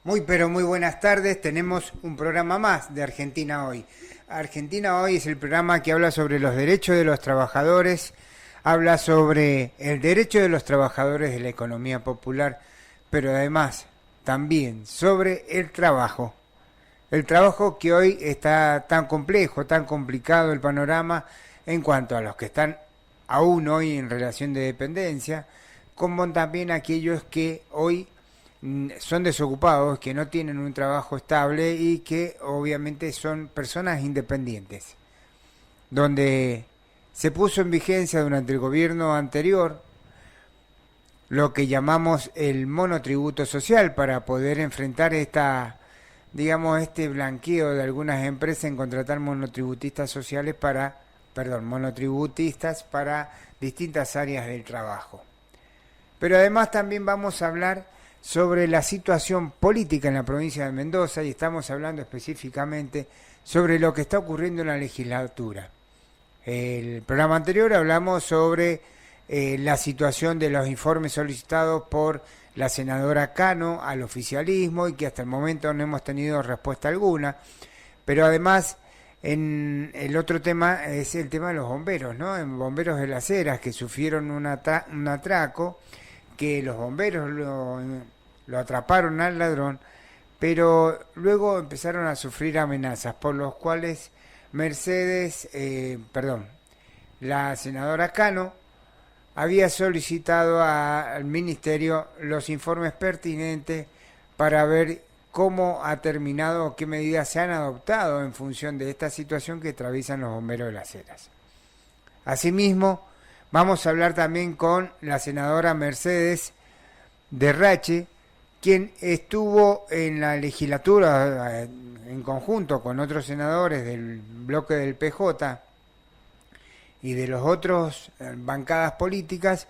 Muy pero muy buenas tardes, tenemos un programa más de Argentina Hoy. Argentina Hoy es el programa que habla sobre los derechos de los trabajadores, habla sobre el derecho de los trabajadores de la economía popular, pero además también sobre el trabajo. El trabajo que hoy está tan complejo, tan complicado el panorama en cuanto a los que están aún hoy en relación de dependencia, como también aquellos que hoy son desocupados, que no tienen un trabajo estable y que obviamente son personas independientes, donde se puso en vigencia durante el gobierno anterior lo que llamamos el monotributo social para poder enfrentar este blanqueo de algunas empresas en contratar monotributistas sociales monotributistas para distintas áreas del trabajo. Pero además también vamos a hablar sobre la situación política en la provincia de Mendoza y estamos hablando específicamente sobre lo que está ocurriendo en la legislatura. El programa anterior hablamos sobre la situación de los informes solicitados por la senadora Cano al oficialismo y que hasta el momento no hemos tenido respuesta alguna, pero además en el otro tema es el tema de los bomberos, ¿no? En Bomberos de las Heras que sufrieron un atraco, que los bomberos lo atraparon al ladrón, pero luego empezaron a sufrir amenazas, por los cuales la senadora Cano había solicitado al ministerio los informes pertinentes para ver cómo ha terminado o qué medidas se han adoptado en función de esta situación que atraviesan los bomberos de las Heras. Asimismo, vamos a hablar también con la senadora Mercedes Derrache, quien estuvo en la legislatura en conjunto con otros senadores del bloque del PJ y de los otros bancadas políticas,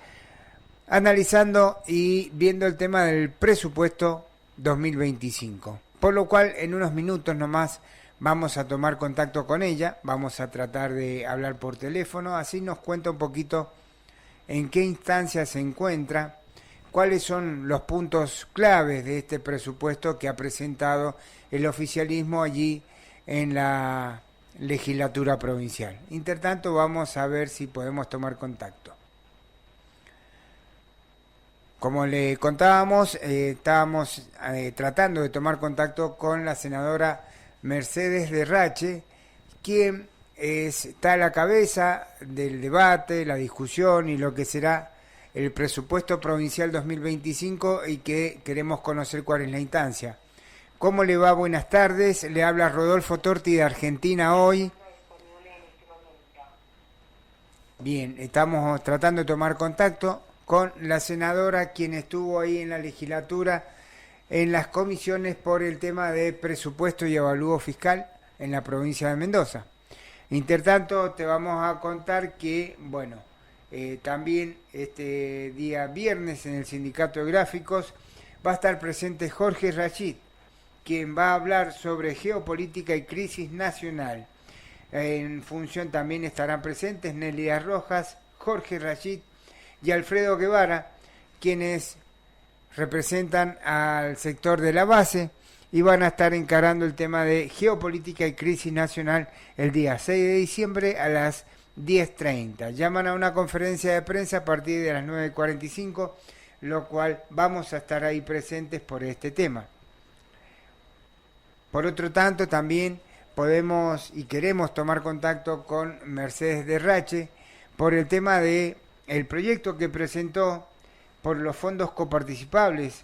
analizando y viendo el tema del presupuesto 2025. Por lo cual, en unos minutos nomás vamos a tomar contacto con ella, vamos a tratar de hablar por teléfono, así nos cuenta un poquito en qué instancia se encuentra, cuáles son los puntos claves de este presupuesto que ha presentado el oficialismo allí en la legislatura provincial. Intertanto, vamos a ver si podemos tomar contacto. Como le contábamos, estábamos tratando de tomar contacto con la senadora Mercedes Derrache, quien está a la cabeza del debate, la discusión y lo que será el presupuesto provincial 2025 y que queremos conocer cuál es la instancia. ¿Cómo le va? Buenas tardes. Le habla Rodolfo Torti de Argentina Hoy. Bien, estamos tratando de tomar contacto con la senadora, quien estuvo ahí en la legislatura, en las comisiones por el tema de presupuesto y avalúo fiscal en la provincia de Mendoza. Intertanto, te vamos a contar que, también este día viernes en el Sindicato de Gráficos va a estar presente Jorge Rachid, quien va a hablar sobre geopolítica y crisis nacional. En función también estarán presentes Nelia Rojas, Jorge Rachid y Alfredo Guevara, quienes representan al sector de la base y van a estar encarando el tema de geopolítica y crisis nacional el día 6 de diciembre a las 10:30. Llaman a una conferencia de prensa a partir de las 9:45, lo cual vamos a estar ahí presentes por este tema. Por otro tanto, también podemos y queremos tomar contacto con Mercedes Derrache por el tema de el proyecto que presentó por los fondos coparticipables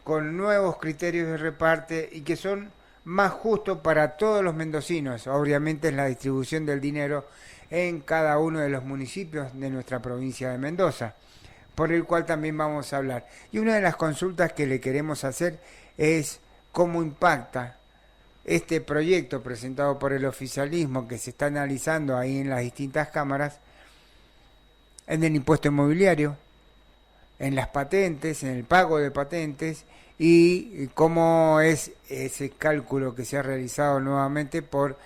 con nuevos criterios de reparte y que son más justos para todos los mendocinos. Obviamente es la distribución del dinero en cada uno de los municipios de nuestra provincia de Mendoza, por el cual también vamos a hablar. Y una de las consultas que le queremos hacer es cómo impacta este proyecto presentado por el oficialismo que se está analizando ahí en las distintas cámaras en el impuesto inmobiliario, en las patentes, en el pago de patentes y cómo es ese cálculo que se ha realizado nuevamente por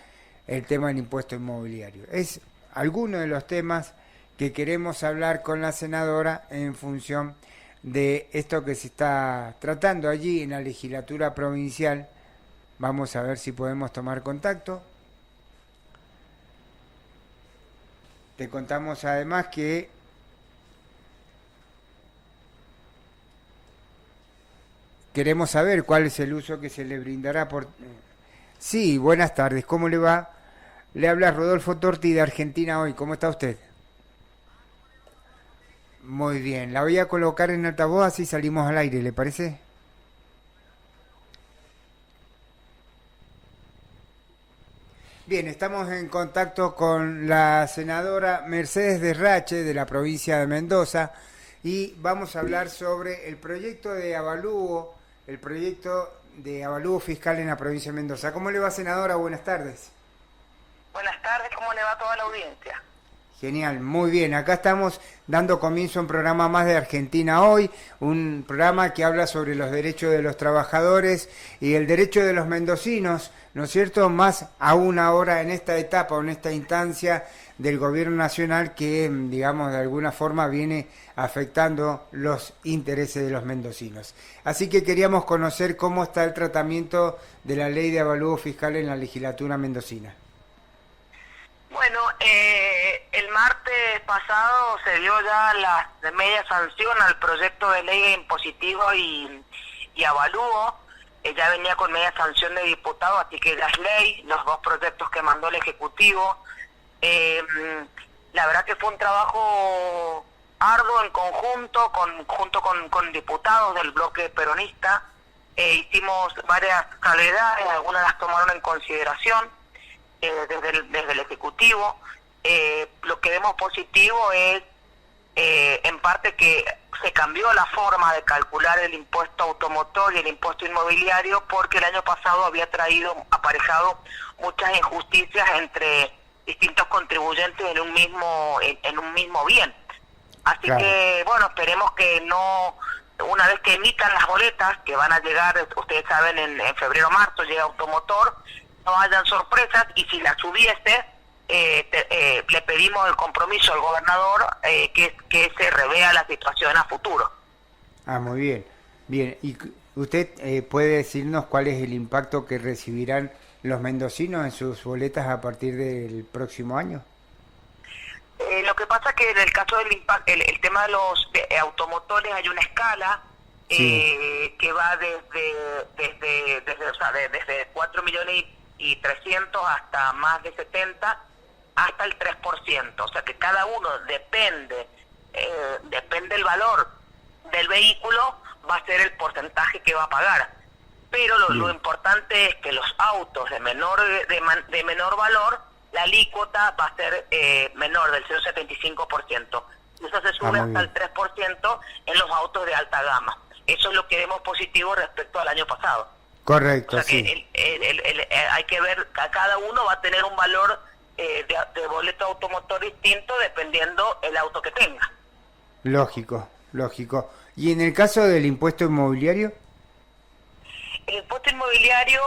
el tema del impuesto inmobiliario. Es alguno de los temas que queremos hablar con la senadora en función de esto que se está tratando allí en la legislatura provincial. Vamos a ver si podemos tomar contacto. Te contamos además que queremos saber cuál es el uso que se le brindará por... Sí, buenas tardes, ¿cómo le va? Le habla Rodolfo Torti de Argentina Hoy, ¿cómo está usted? Muy bien, la voy a colocar en altavoz así salimos al aire, ¿le parece? Bien, estamos en contacto con la senadora Mercedes Derrache de la provincia de Mendoza y vamos a hablar sobre el proyecto de avalúo, fiscal en la provincia de Mendoza. ¿Cómo le va, senadora? Buenas tardes. Buenas tardes, ¿cómo le va a toda la audiencia? Genial, muy bien. Acá estamos dando comienzo a un programa más de Argentina Hoy, un programa que habla sobre los derechos de los trabajadores y el derecho de los mendocinos, ¿no es cierto? Más aún ahora en esta etapa, en esta instancia del gobierno nacional que, digamos, de alguna forma viene afectando los intereses de los mendocinos. Así que queríamos conocer cómo está el tratamiento de la ley de avalúo fiscal en la legislatura mendocina. Bueno, el martes pasado se dio ya la media sanción al proyecto de ley impositivo y avalúo. Ya venía con media sanción de diputados, así que ya es ley, los dos proyectos que mandó el Ejecutivo. La verdad que fue un trabajo arduo en conjunto, junto con diputados del bloque peronista. Hicimos varias salvedades, algunas las tomaron en consideración. Desde el Ejecutivo. Lo que vemos positivo es en parte que se cambió la forma de calcular el impuesto automotor y el impuesto inmobiliario, porque el año pasado había aparejado muchas injusticias entre distintos contribuyentes en un mismo bien. Así Claro. que bueno, esperemos que no, una vez que emitan las boletas que van a llegar, ustedes saben, en febrero o marzo llega automotor, no hayan sorpresas, y si las hubiese, le pedimos el compromiso al gobernador que se revea la situación a futuro. Ah, muy bien. Bien, ¿y usted puede decirnos cuál es el impacto que recibirán los mendocinos en sus boletas a partir del próximo año? Lo que pasa es que en el caso del impacto, el tema de los automotores, hay una escala que va desde 4.300.000 hasta más de 70, hasta el 3%. O sea que cada uno depende del valor del vehículo, va a ser el porcentaje que va a pagar. Pero lo importante es que los autos de menor valor, la alícuota va a ser menor, del 0,75%. Eso se sube hasta el 3% en los autos de alta gama. Eso es lo que vemos positivo respecto al año pasado. Correcto, O sea que sí. hay que ver, cada uno va a tener un valor de boleto automotor distinto dependiendo el auto que tenga. Lógico, lógico. ¿Y en el caso del impuesto inmobiliario? El impuesto inmobiliario,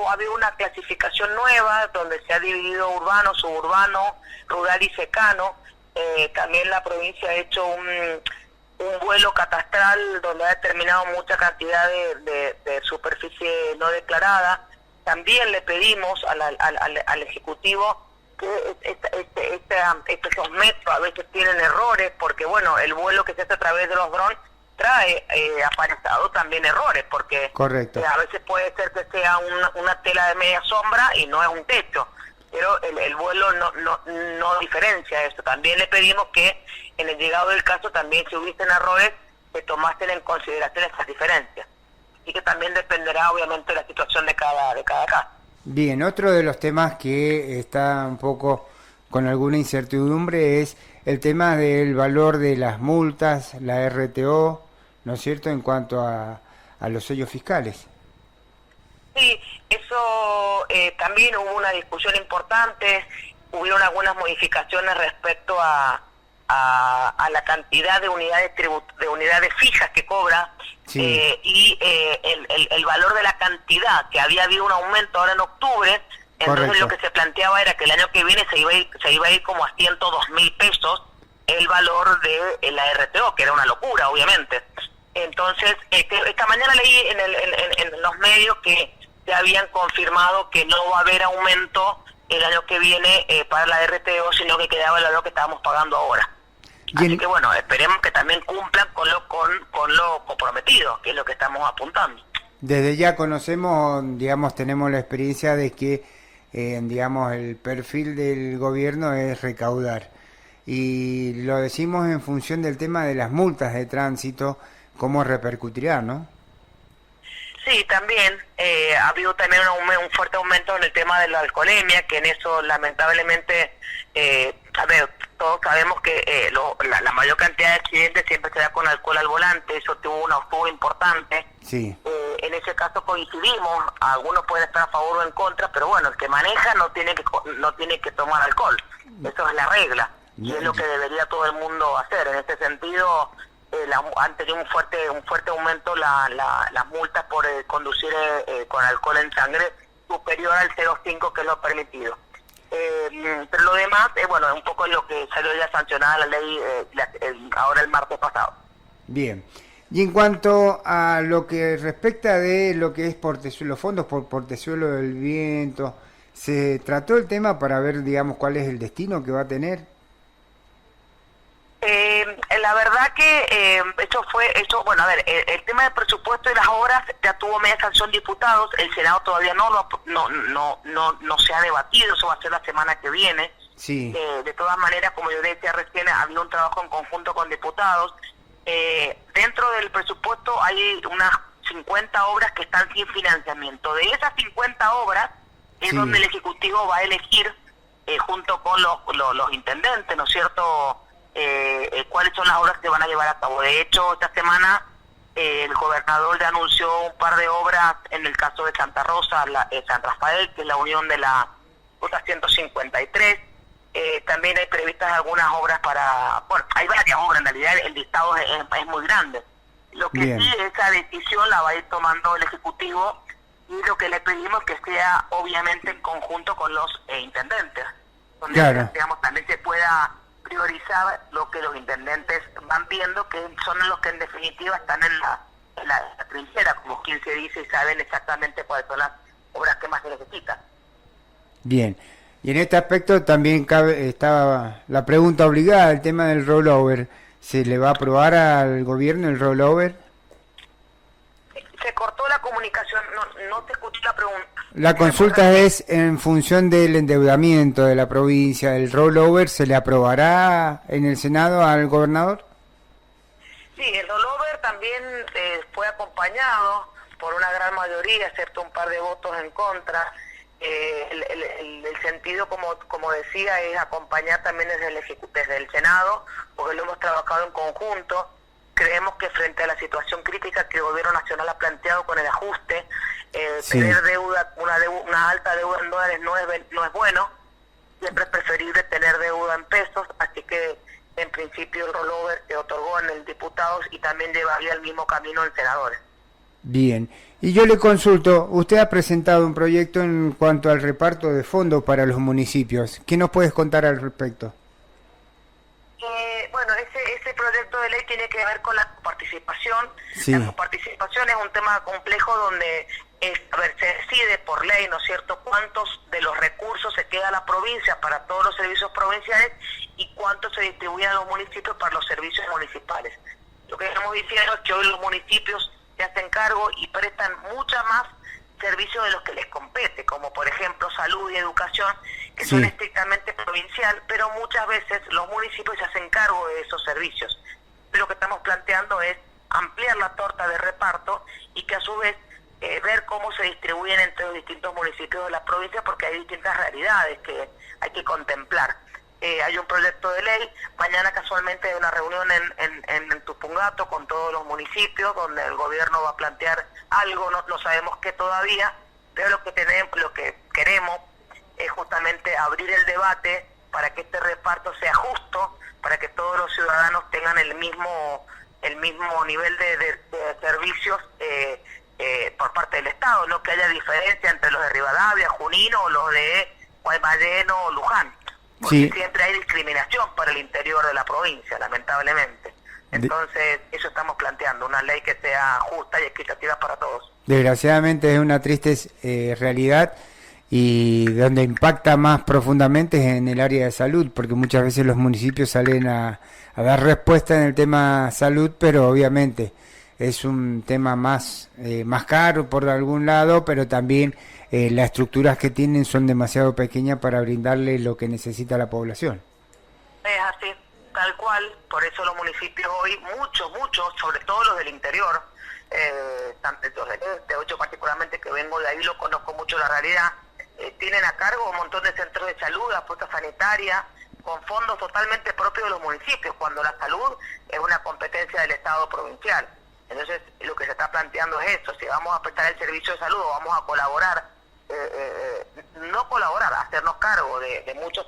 había una clasificación nueva donde se ha dividido urbano, suburbano, rural y secano. También la provincia ha hecho un vuelo catastral donde ha determinado mucha cantidad de superficie no declarada. También le pedimos al Ejecutivo que estos metros a veces tienen errores, porque bueno, el vuelo que se hace a través de los drones trae aparejado también errores, porque Correcto. A veces puede ser que sea una tela de media sombra y no es un techo, pero el vuelo no diferencia eso. También le pedimos que en el llegado del caso también, si hubiesen errores, se tomasen en consideración esas diferencias, y que también dependerá obviamente de la situación de cada caso. Bien, otro de los temas que está un poco con alguna incertidumbre es el tema del valor de las multas, la RTO, ¿no es cierto?, en cuanto a los sellos fiscales. Sí, eso también hubo una discusión importante, hubieron algunas modificaciones respecto a la cantidad de unidades fijas que cobra, Sí. y el valor de la cantidad, que había habido un aumento ahora en octubre. Entonces Correcto. lo que se planteaba era que el año que viene se iba a ir como a 102.000 pesos el valor de la RTO, que era una locura, obviamente. Entonces, esta mañana leí en los medios que se habían confirmado que no va a haber aumento el año que viene para la RTO, sino que quedaba el valor que estábamos pagando ahora. Así que bueno, esperemos que también cumplan con lo comprometido, que es lo que estamos apuntando. Desde ya conocemos, digamos, tenemos la experiencia de que, digamos, el perfil del gobierno es recaudar. Y lo decimos en función del tema de las multas de tránsito, cómo repercutirá, ¿no? Sí, también ha habido también un fuerte aumento en el tema de la alcoholemia, que en eso lamentablemente, a ver, todos sabemos que la mayor cantidad de accidentes siempre se da con alcohol al volante, eso tuvo importante. Sí. En ese caso coincidimos, algunos pueden estar a favor o en contra, pero bueno, el que maneja no tiene que tomar alcohol, eso es la regla, y es lo que debería todo el mundo hacer. En este sentido, han tenido un fuerte aumento las multas por conducir con alcohol en sangre superior al 0,5, que es lo permitido. Pero lo demás, bueno, es un poco lo que salió ya sancionada la ley ahora el martes pasado. Bien. Y en cuanto a lo que respecta de lo que es los fondos por Portezuelo del Viento, ¿se trató el tema para ver, digamos, cuál es el destino que va a tener? La verdad que bueno, a ver, el tema del presupuesto y las obras ya tuvo media sanción diputados, el Senado todavía no se ha debatido, eso va a ser la semana que viene. Sí. De todas maneras, como yo decía recién, ha habido un trabajo en conjunto con diputados. Dentro del presupuesto hay unas 50 obras que están sin financiamiento. De esas 50 obras es donde el Ejecutivo va a elegir, junto con los intendentes, ¿no es cierto?, cuáles son las obras que van a llevar a cabo. De hecho, esta semana el gobernador ya anunció un par de obras en el caso de Santa Rosa, San Rafael, que es la unión de la ruta 153. También hay previstas algunas obras bueno, hay varias obras, en realidad el listado es muy grande. Lo que Bien. sí, esa decisión la va a ir tomando el Ejecutivo, y lo que le pedimos que sea obviamente en conjunto con los intendentes, donde Claro. digamos también se pueda priorizar lo que los intendentes van viendo, que son los que en definitiva están en la trinchera, como quien se dice, y saben exactamente cuáles son las obras que más se necesitan. Bien. Y en este aspecto también estaba la pregunta obligada, el tema del rollover. ¿Se le va a aprobar al gobierno el rollover? Se cortó la comunicación, no te escuché la pregunta. La consulta es en función del endeudamiento de la provincia. ¿El rollover se le aprobará en el Senado al gobernador? Sí, el rollover también fue acompañado por una gran mayoría, excepto un par de votos en contra. El sentido, como decía, es acompañar también desde el Senado, porque lo hemos trabajado en conjunto. Creemos que frente a la situación crítica que el gobierno nacional ha planteado con el ajuste, tener deuda, una alta deuda en dólares no es bueno. Siempre es preferible tener deuda en pesos, así que en principio el rollover se otorgó en el diputados y también llevaría el mismo camino en senadores. Bien. Y yo le consulto, usted ha presentado un proyecto en cuanto al reparto de fondos para los municipios. ¿Qué nos puedes contar al respecto? Bueno, ese proyecto de ley tiene que ver con la coparticipación. Sí. La coparticipación es un tema complejo donde se decide por ley, ¿no es cierto?, cuántos de los recursos se queda a la provincia para todos los servicios provinciales y cuántos se distribuyen a los municipios para los servicios municipales. Lo que estamos diciendo es que hoy los municipios se hacen cargo y prestan mucha más servicios de los que les compete, como por ejemplo salud y educación, que son estrictamente provincial, pero muchas veces los municipios se hacen cargo de esos servicios. Lo que estamos planteando es ampliar la torta de reparto y que a su vez ver cómo se distribuyen entre los distintos municipios de la provincia, porque hay distintas realidades que hay que contemplar. Hay un proyecto de ley, mañana casualmente hay una reunión en Tupungato con todos los municipios, donde el gobierno va a plantear algo, no sabemos qué todavía, pero lo que queremos es justamente abrir el debate para que este reparto sea justo, para que todos los ciudadanos tengan el mismo nivel de servicios por parte del Estado, no que haya diferencia entre los de Rivadavia, Junín o los de Guaymallén o Luján. porque Sí. siempre hay discriminación para el interior de la provincia, lamentablemente. Entonces, eso estamos planteando, una ley que sea justa y equitativa para todos. Desgraciadamente es una triste realidad, y donde impacta más profundamente es en el área de salud, porque muchas veces los municipios salen a dar respuesta en el tema salud, pero obviamente es un tema más caro por algún lado, pero también las estructuras que tienen son demasiado pequeñas para brindarle lo que necesita la población. Es así, tal cual, por eso los municipios hoy, muchos, sobre todo los del interior, tanto los del este, yo particularmente que vengo de ahí, lo conozco mucho la realidad, tienen a cargo un montón de centros de salud, apuestas sanitarias, con fondos totalmente propios de los municipios, cuando la salud es una competencia del Estado provincial. Entonces, lo que se está planteando es eso, si vamos a prestar el servicio de salud o vamos a colaborar, no colaborar, hacernos cargo de muchos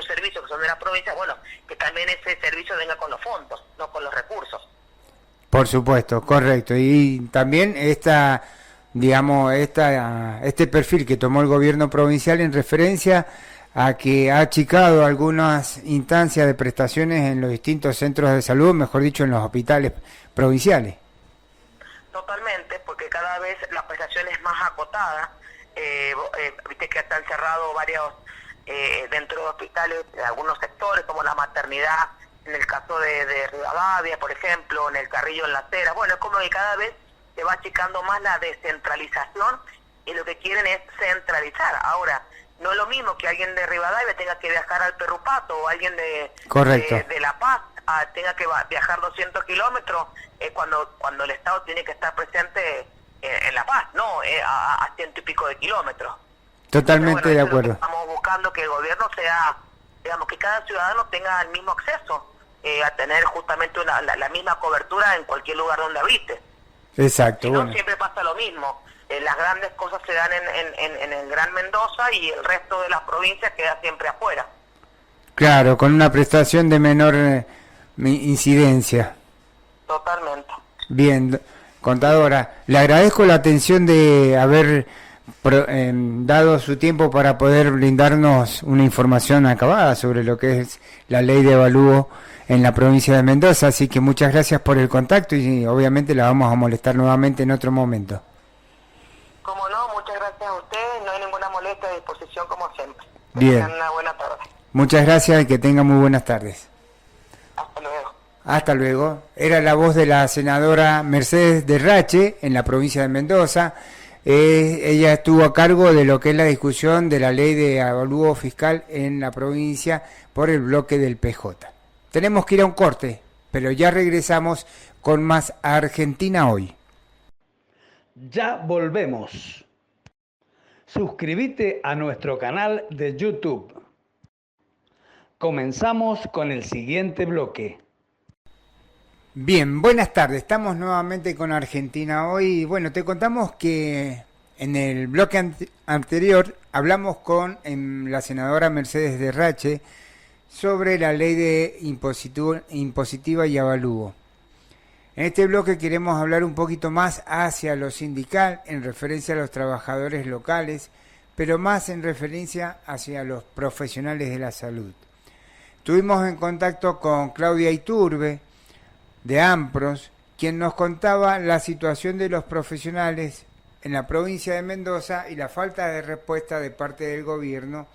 servicios que son de la provincia, bueno, que también ese servicio venga con los fondos, no con los recursos. Por supuesto, correcto. Y también este perfil que tomó el gobierno provincial en referencia a que ha achicado algunas instancias de prestaciones en los distintos centros de salud, mejor dicho, en los hospitales provinciales. Totalmente, porque cada vez la prestación es más acotada. Viste que están cerrados varios dentro de hospitales, de algunos sectores, como la maternidad, en el caso de Rivadavia, por ejemplo, en el Carrillo, en Las Heras. Bueno, es como que cada vez se va achicando más la descentralización y lo que quieren es centralizar. Ahora, no es lo mismo que alguien de Rivadavia tenga que viajar al Perrupato o alguien de La Paz tenga que viajar 200 kilómetros cuando el Estado tiene que estar presente en La Paz, no a 100 y pico de kilómetros. Totalmente. Bueno, de acuerdo. Estamos buscando que el gobierno sea, digamos, que cada ciudadano tenga el mismo acceso a tener justamente la misma cobertura en cualquier lugar donde habite. Exacto. Si no, bueno. siempre pasa lo mismo. Las grandes cosas se dan en el Gran Mendoza y el resto de las provincias queda siempre afuera. Claro, con una prestación de menor incidencia. Totalmente. Bien, contadora, le agradezco la atención de haber dado su tiempo para poder brindarnos una información acabada sobre lo que es la ley de avalúo en la provincia de Mendoza, así que muchas gracias por el contacto y obviamente la vamos a molestar nuevamente en otro momento. Como no, muchas gracias a ustedes, no hay ninguna molestia, a disposición como siempre. Que Bien. tengan una buena tarde. Muchas gracias y que tengan muy buenas tardes. Hasta luego. Hasta luego. Era la voz de la senadora Mercedes Derrache en la provincia de Mendoza. Ella estuvo a cargo de lo que es la discusión de la ley de avalúo fiscal en la provincia por el bloque del PJ. Tenemos que ir a un corte, pero ya regresamos con más Argentina Hoy. Ya volvemos. Suscríbete a nuestro canal de YouTube. Comenzamos con el siguiente bloque. Bien, buenas tardes. Estamos nuevamente con Argentina Hoy. Bueno, te contamos que en el bloque anterior hablamos con la senadora Mercedes Derrache sobre la ley de impositiva y avalúo. En este bloque queremos hablar un poquito más hacia lo sindical, en referencia a los trabajadores locales, pero más en referencia hacia los profesionales de la salud. Estuvimos en contacto con Claudia Iturbe, de AMPROS, quien nos contaba la situación de los profesionales en la provincia de Mendoza y la falta de respuesta de parte del gobierno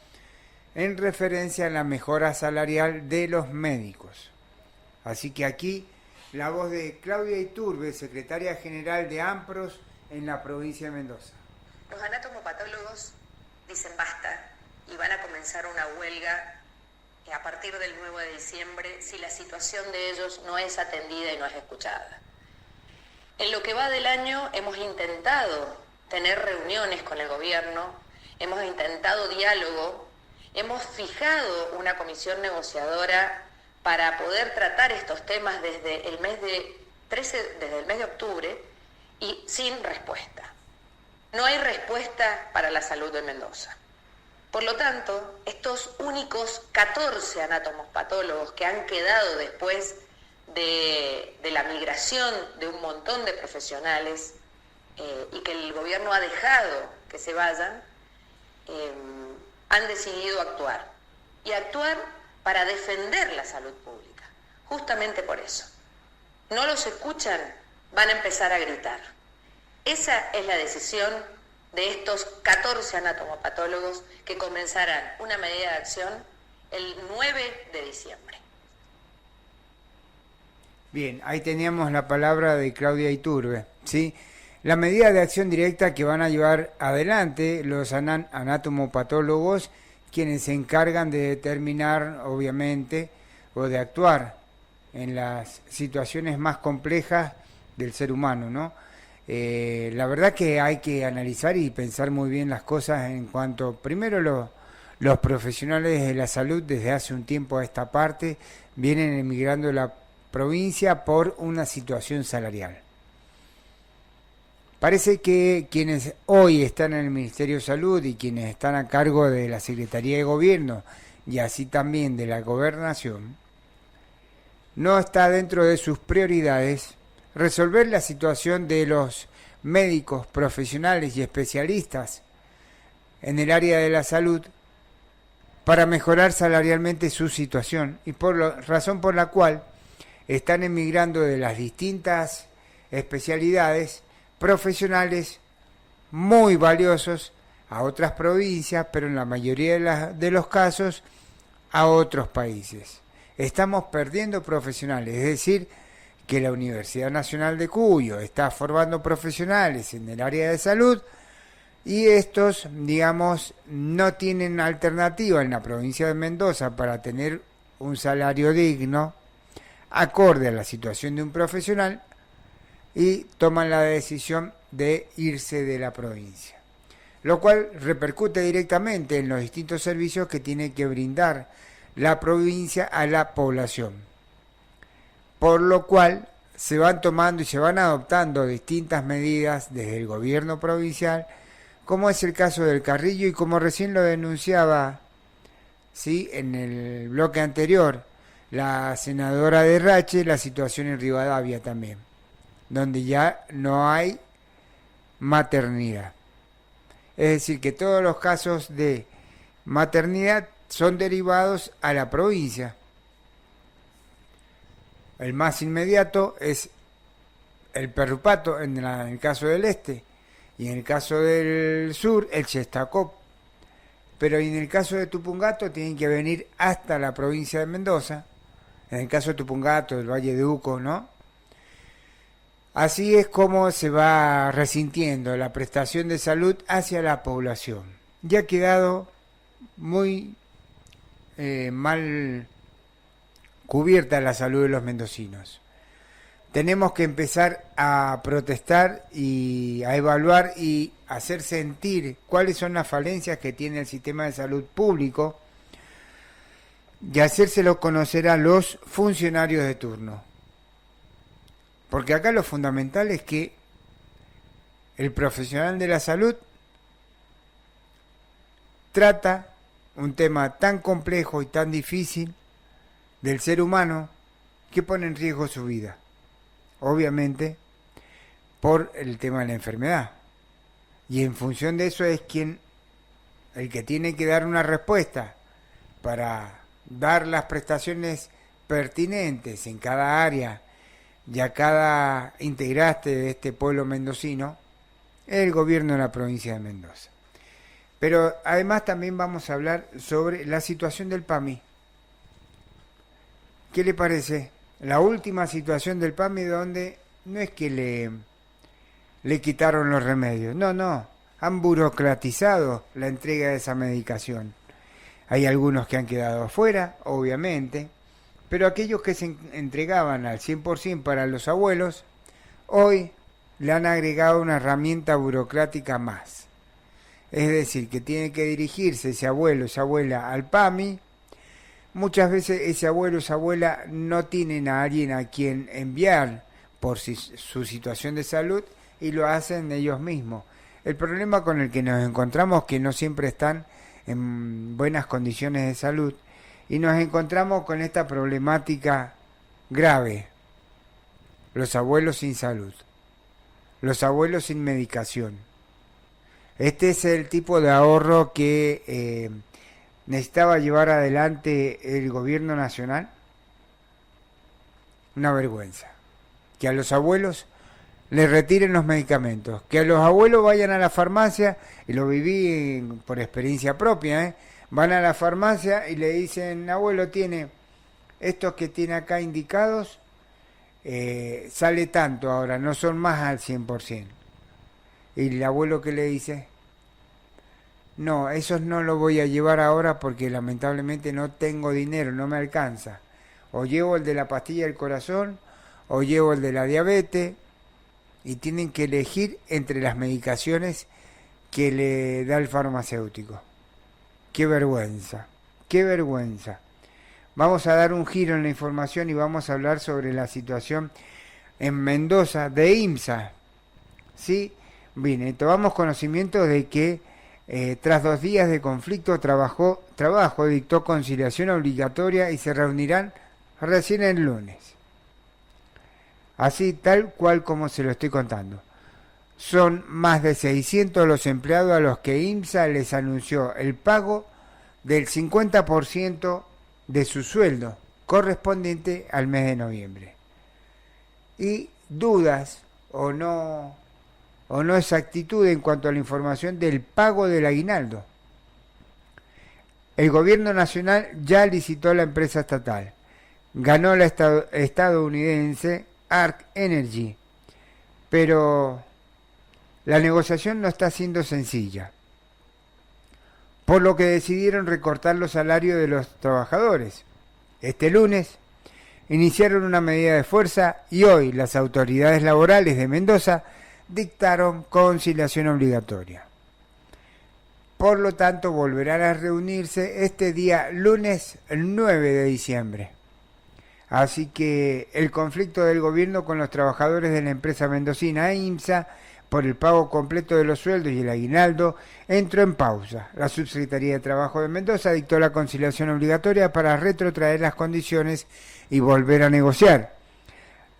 en referencia a la mejora salarial de los médicos. Así que aquí la voz de Claudia Iturbe, secretaria general de AMPROS en la provincia de Mendoza. Los anatomopatólogos dicen basta y van a comenzar una huelga a partir del 9 de diciembre si la situación de ellos no es atendida y no es escuchada. En lo que va del año hemos intentado tener reuniones con el gobierno, hemos intentado diálogo, hemos fijado una comisión negociadora para poder tratar estos temas desde el mes de octubre y sin respuesta. No hay respuesta para la salud de Mendoza. Por lo tanto, estos únicos 14 anatomopatólogos que han quedado después de la migración de un montón de profesionales y que el gobierno ha dejado que se vayan, han decidido actuar. y actuar para defender la salud pública. Justamente por eso. No los escuchan, van a empezar a gritar. Esa es la decisión de estos 14 anatomopatólogos que comenzarán una medida de acción el 9 de diciembre. Bien, ahí teníamos la palabra de Claudia Iturbe, ¿sí? La medida de acción directa que van a llevar adelante los anatomopatólogos, quienes se encargan de determinar, obviamente, o de actuar en las situaciones más complejas del ser humano, ¿no? La verdad que hay que analizar y pensar muy bien las cosas en cuanto, primero, los profesionales de la salud desde hace un tiempo a esta parte vienen emigrando de la provincia por una situación salarial. Parece que quienes hoy están en el Ministerio de Salud y quienes están a cargo de la Secretaría de Gobierno y así también de la Gobernación, no está dentro de sus prioridades resolver la situación de los médicos profesionales y especialistas en el área de la salud para mejorar salarialmente su situación y razón por la cual están emigrando de las distintas especialidades profesionales muy valiosos a otras provincias, pero en la mayoría de los casos a otros países. Estamos perdiendo profesionales, es decir, que la Universidad Nacional de Cuyo está formando profesionales en el área de salud y estos, digamos, no tienen alternativa en la provincia de Mendoza para tener un salario digno acorde a la situación de un profesional y toman la decisión de irse de la provincia, lo cual repercute directamente en los distintos servicios que tiene que brindar la provincia a la población, por lo cual se van tomando y se van adoptando distintas medidas desde el gobierno provincial, como es el caso del Carrillo y como recién lo denunciaba, ¿sí?, en el bloque anterior, la senadora de Rache, la situación en Rivadavia también, donde ya no hay maternidad. Es decir, que todos los casos de maternidad son derivados a la provincia. El más inmediato es el Perrupato en el caso del este y en el caso del sur el Chestacop. Pero en el caso de Tupungato tienen que venir hasta la provincia de Mendoza. En el caso de Tupungato, del Valle de Uco, ¿no? Así es como se va resintiendo la prestación de salud hacia la población. Ya ha quedado muy mal cubierta la salud de los mendocinos. Tenemos que empezar a protestar y a evaluar y hacer sentir cuáles son las falencias que tiene el sistema de salud público y hacérselo conocer a los funcionarios de turno. Porque acá lo fundamental es que el profesional de la salud trata un tema tan complejo y tan difícil del ser humano que pone en riesgo su vida, obviamente por el tema de la enfermedad, y en función de eso es el que tiene que dar una respuesta para dar las prestaciones pertinentes en cada área y a cada integrante de este pueblo mendocino, es el gobierno de la provincia de Mendoza. Pero además también vamos a hablar sobre la situación del PAMI. ¿Qué le parece? La última situación del PAMI, donde no es que le quitaron los remedios, no, han burocratizado la entrega de esa medicación. Hay algunos que han quedado afuera, obviamente, pero aquellos que se entregaban al 100% para los abuelos, hoy le han agregado una herramienta burocrática más. Es decir, que tiene que dirigirse ese abuelo, esa abuela al PAMI. Muchas veces ese abuelo, esa abuela no tienen a alguien a quien enviar por su situación de salud y lo hacen ellos mismos. El problema con el que nos encontramos es que no siempre están en buenas condiciones de salud y nos encontramos con esta problemática grave. Los abuelos sin salud, los abuelos sin medicación. Este es el tipo de ahorro que necesitaba llevar adelante el gobierno nacional. Una vergüenza. Que a los abuelos les retiren los medicamentos, que a los abuelos vayan a la farmacia, y lo viví por experiencia propia, van a la farmacia y le dicen, abuelo, tiene estos que tiene acá indicados, sale tanto ahora, no son más al 100%. Y el abuelo, que le dice, no, esos no los voy a llevar ahora porque lamentablemente no tengo dinero, no me alcanza. O llevo el de la pastilla del corazón, o llevo el de la diabetes, y tienen que elegir entre las medicaciones que le da el farmacéutico. ¡Qué vergüenza! ¡Qué vergüenza! Vamos a dar un giro en la información y vamos a hablar sobre la situación en Mendoza de IMSA. ¿Sí? Bien, tomamos conocimiento de que tras 2 días de conflicto, trabajo dictó conciliación obligatoria y se reunirán recién el lunes. Así, tal cual como se lo estoy contando. Son más de 600 los empleados a los que IMSA les anunció el pago del 50% de su sueldo correspondiente al mes de noviembre. Y dudas o no exactitud en cuanto a la información del pago del aguinaldo. El gobierno nacional ya licitó a la empresa estatal. Ganó la estadounidense Ark Energy, pero la negociación no está siendo sencilla, por lo que decidieron recortar los salarios de los trabajadores. Este lunes iniciaron una medida de fuerza y hoy las autoridades laborales de Mendoza dictaron conciliación obligatoria. Por lo tanto, volverán a reunirse este día lunes 9 de diciembre. Así que el conflicto del gobierno con los trabajadores de la empresa mendocina IMSA por el pago completo de los sueldos y el aguinaldo entró en pausa. La Subsecretaría de Trabajo de Mendoza dictó la conciliación obligatoria para retrotraer las condiciones y volver a negociar.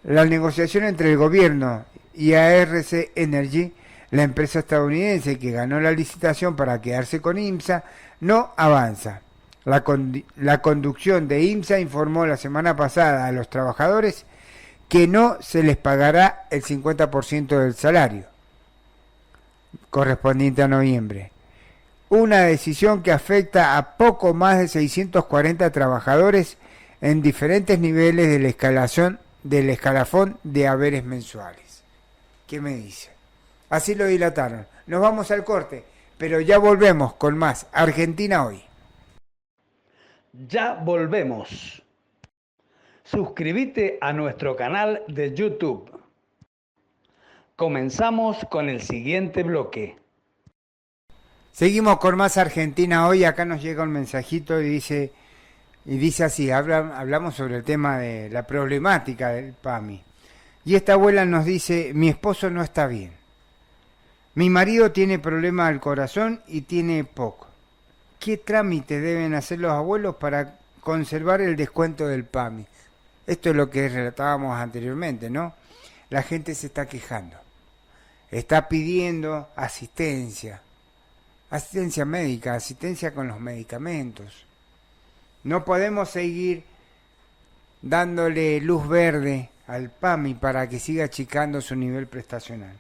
La negociación entre el gobierno y ARC Energy, la empresa estadounidense que ganó la licitación para quedarse con IMSA, no avanza. La conducción de IMSA informó la semana pasada a los trabajadores que no se les pagará el 50% del salario correspondiente a noviembre. Una decisión que afecta a poco más de 640 trabajadores en diferentes niveles del escalafón de haberes mensuales. ¿Qué me dice? Así lo dilataron. Nos vamos al corte, pero ya volvemos con más Argentina Hoy. Ya volvemos. Suscríbete a nuestro canal de YouTube. Comenzamos con el siguiente bloque. Seguimos con más Argentina Hoy. Acá nos llega un mensajito y dice así, hablamos sobre el tema de la problemática del PAMI. Y esta abuela nos dice, mi esposo no está bien. Mi marido tiene problema al corazón y tiene poco. ¿Qué trámite deben hacer los abuelos para conservar el descuento del PAMI? Esto es lo que relatábamos anteriormente, ¿no? La gente se está quejando. Está pidiendo asistencia médica, asistencia con los medicamentos. No podemos seguir dándole luz verde al PAMI para que siga achicando su nivel prestacional.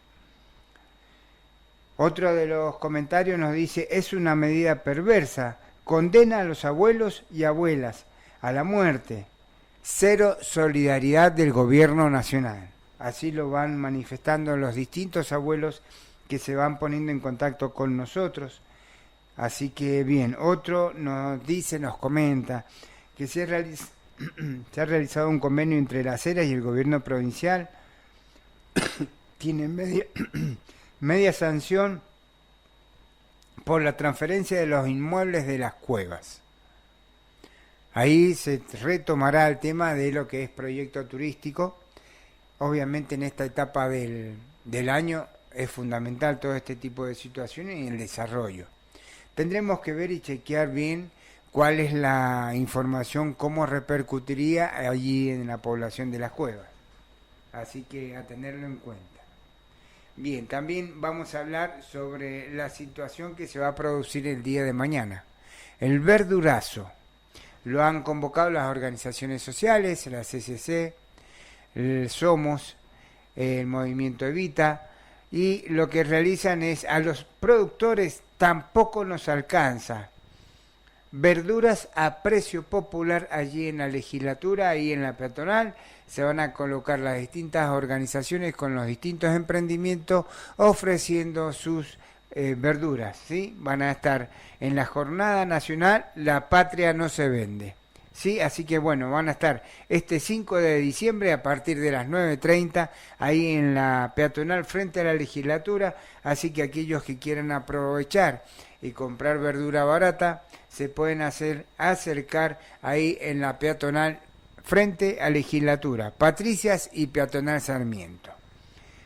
Otro de los comentarios nos dice, es una medida perversa, condena a los abuelos y abuelas a la muerte. Cero solidaridad del gobierno nacional. Así lo van manifestando los distintos abuelos que se van poniendo en contacto con nosotros. Así que bien, otro nos dice, nos comenta que se ha realizado un convenio entre las Heras y el gobierno provincial. Tiene media sanción por la transferencia de los inmuebles de las cuevas. Ahí se retomará el tema de lo que es proyecto turístico. Obviamente en esta etapa del año es fundamental todo este tipo de situaciones y el desarrollo. Tendremos que ver y chequear bien cuál es la información, cómo repercutiría allí en la población de las cuevas. Así que a tenerlo en cuenta. Bien, también vamos a hablar sobre la situación que se va a producir el día de mañana. el verdurazo. Lo han convocado las organizaciones sociales, la CCC, el Somos, el Movimiento Evita, y lo que realizan es, a los productores tampoco nos alcanza. Verduras a precio popular allí en la legislatura, ahí en la peatonal, se van a colocar las distintas organizaciones con los distintos emprendimientos ofreciendo sus verduras, ¿sí? Van a estar en la jornada nacional La Patria no se vende, ¿sí? Así que bueno, van a estar este 5 de diciembre a partir de las 9:30 ahí en la peatonal frente a la legislatura, así que aquellos que quieran aprovechar y comprar verdura barata se pueden acercar ahí en la peatonal frente a legislatura, Patricias y peatonal Sarmiento.